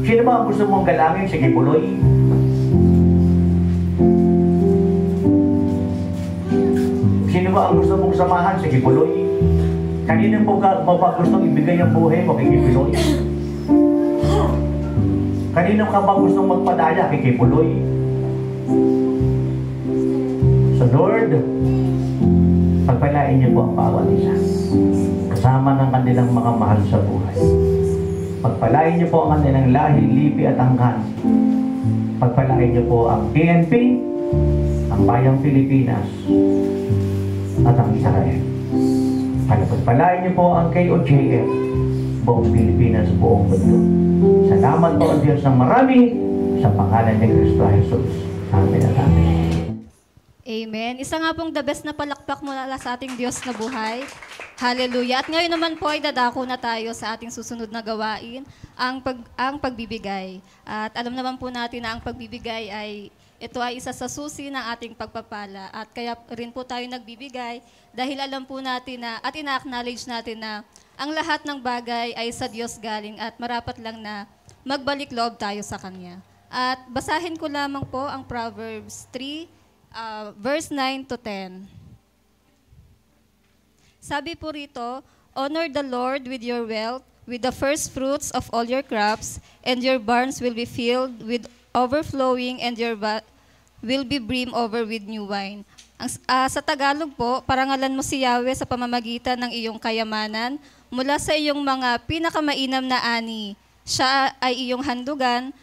Sino ba ang gusto mong galangin? Sige, Puloy. Sino ba ang gusto mong samahan? Sige, Puloy. Kanina mo ba gustong ibigay ang buhay mo? Kay Puloy. Kanina ka ba gustong magpadaya? Kay Puloy. So Lord, pagpalain niyo po ang bawat isa. Kasama ng kanilang mga mahal sa buhay. Pagpalain niyo po ang kanilang lahi, lipi at angkan. Pagpalain niyo po ang PNP, ang Bayang Pilipinas, at ang Israel. Pagpalain niyo po ang KOJF, buong Pilipinas, buong mundo. Salamat po ang Diyos ng marami sa pangalan ni Kristo Jesus. Amen at amen. Amen. Isa nga pong the best na palakpak mula sa ating Diyos na buhay. Hallelujah. At ngayon naman po ay dadako na tayo sa ating susunod na gawain, ang pagbibigay. At alam naman po natin na ang pagbibigay ay ito ay isa sa susi ng ating pagpapala. At kaya rin po tayo nagbibigay dahil alam po natin na at ina-acknowledge natin na ang lahat ng bagay ay sa Diyos galing at marapat lang na magbalik loob tayo sa Kanya. At basahin ko lamang po ang Proverbs 3, verse 9 to 10. Sabi po rito, honor the Lord with your wealth, with the first fruits of all your crops, and your barns will be filled with overflowing, and your will be brim over with new wine. Sa Tagalog po, parangalan mo si Yahweh sa pamamagitan ng iyong kayamanan mula sa iyong mga pinakamainam na ani. Siya ay iyong handugan,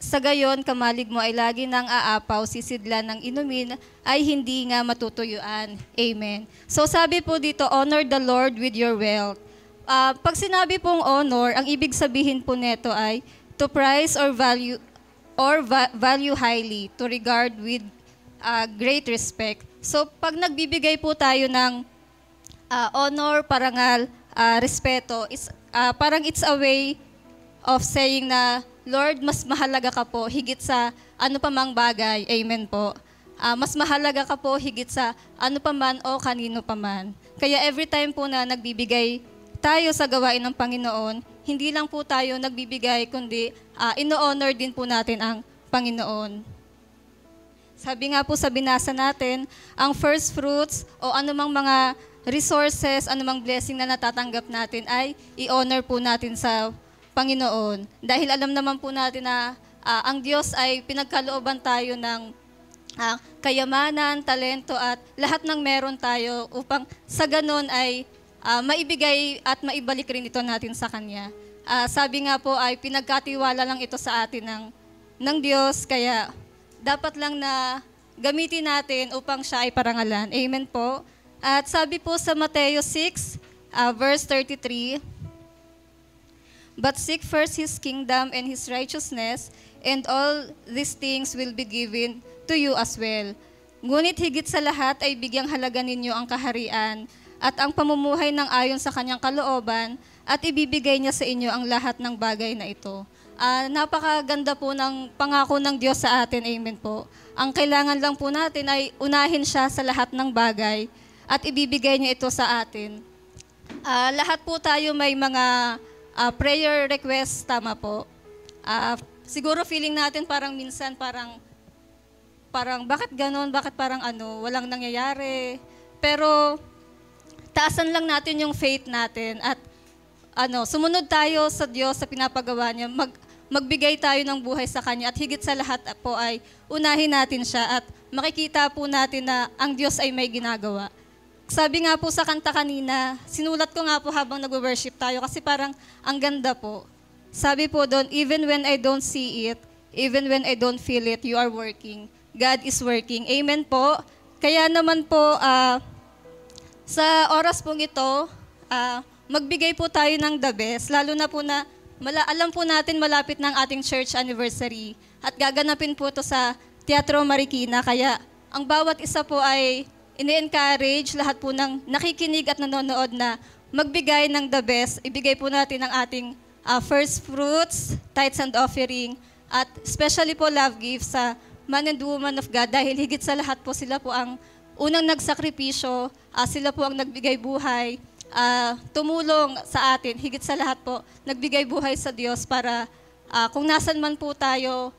sa gayon kamalig mo ay lagi nang aapaw, sisidlan ng inumin ay hindi nga matutuyuan. Amen. So sabi po dito, honor the Lord with your wealth. Pag sinabi pong honor, ang ibig sabihin po neto ay to prize or value highly, to regard with great respect. So pag nagbibigay po tayo ng honor, parangal, respeto, parang it's a way of saying na, Lord, mas mahalaga ka po higit sa ano pa mang bagay. Amen po. Mas mahalaga ka po higit sa ano pa man o kanino pa man. Kaya every time po na nagbibigay tayo sa gawain ng Panginoon, hindi lang po tayo nagbibigay, kundi ino-honor din po natin ang Panginoon. Sabi nga po sa binasa natin, ang first fruits o anumang mga resources, anumang blessing na natatanggap natin ay i-honor po natin sa Panginoon. Dahil alam naman po natin na ang Diyos ay pinagkalooban tayo ng kayamanan, talento at lahat ng meron tayo upang sa ganon ay maibigay at maibalik rin ito natin sa Kanya. Sabi nga po ay pinagkatiwala lang ito sa atin ng Diyos, kaya dapat lang na gamitin natin upang siya ay parangalan. Amen po. At sabi po sa Mateo 6, verse 33, but seek first His kingdom and His righteousness, and all these things will be given to you as well. Ngunit higit sa lahat ay bigyang halaga ninyo ang kaharian at ang pamumuhay ng ayon sa Kanyang kalooban, at ibibigay niya sa inyo ang lahat ng bagay na ito. Napakaganda po ng pangako ng Diyos sa atin. Amen po. Ang kailangan lang po natin ay unahin siya sa lahat ng bagay at ibibigay niya ito sa atin. Lahat po tayo may mga prayer request, tama po. Siguro feeling natin parang minsan parang bakit ganon, bakit parang walang nangyayari. Pero taasan lang natin yung faith natin at sumunod tayo sa Diyos sa pinapagawa niya. Magbigay tayo ng buhay sa Kanya at higit sa lahat po ay unahin natin siya at makikita po natin na ang Diyos ay may ginagawa. Sabi nga po sa kanta kanina, sinulat ko nga po habang nag-worship tayo kasi parang ang ganda po. Sabi po doon, even when I don't see it, even when I don't feel it, you are working. God is working. Amen po. Kaya naman po, sa oras pong ito, magbigay po tayo ng the best, lalo na po na alam po natin malapit ng ating church anniversary at gaganapin po ito sa Teatro Marikina. Kaya ang bawat isa po ay ini-encourage lahat po ng nakikinig at nanonood na magbigay ng the best. Ibigay po natin ang ating first fruits, tithes and offering, at especially po love gifts sa man and woman of God dahil higit sa lahat po sila po ang unang nagsakripisyo, sila po ang nagbigay buhay, tumulong sa atin, higit sa lahat po, nagbigay buhay sa Diyos para kung nasan man po tayo,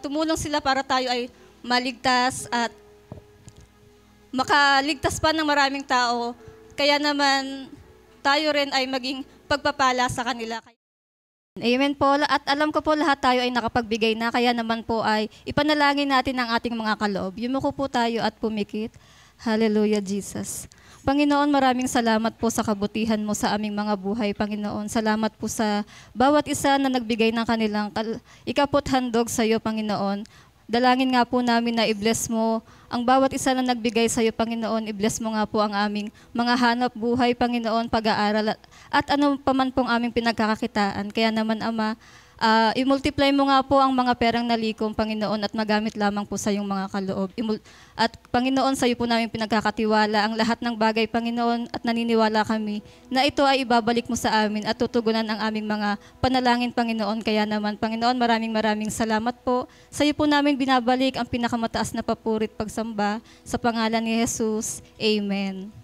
tumulong sila para tayo ay maligtas at makaligtas pa ng maraming tao. Kaya naman tayo rin ay maging pagpapala sa kanila. Amen po. At alam ko po lahat tayo ay nakapagbigay na, kaya naman po ay ipanalangin natin ang ating mga kaloob. Yumuko po tayo at pumikit. Hallelujah, Jesus. Panginoon, maraming salamat po sa kabutihan mo sa aming mga buhay, Panginoon. Salamat po sa bawat isa na nagbigay ng kanilang ikapot handog sa iyo, Panginoon. Dalangin nga po namin na i-bless mo ang bawat isa na nagbigay sa iyo, Panginoon. I-bless mo nga po ang aming mga hanap buhay, Panginoon, pag-aaral at ano pa man pong aming pinagkakakitaan. Kaya naman, Ama, I-multiply mo nga po ang mga perang nalikom, Panginoon, at magamit lamang po sa iyong mga kaloob. At Panginoon, sa iyo po namin pinagkakatiwala ang lahat ng bagay, Panginoon, at naniniwala kami na ito ay ibabalik mo sa amin at tutugunan ang aming mga panalangin, Panginoon. Kaya naman, Panginoon, maraming salamat po. Sa iyo po namin binabalik ang pinakamataas na papurit pagsamba sa pangalan ni Jesus. Amen.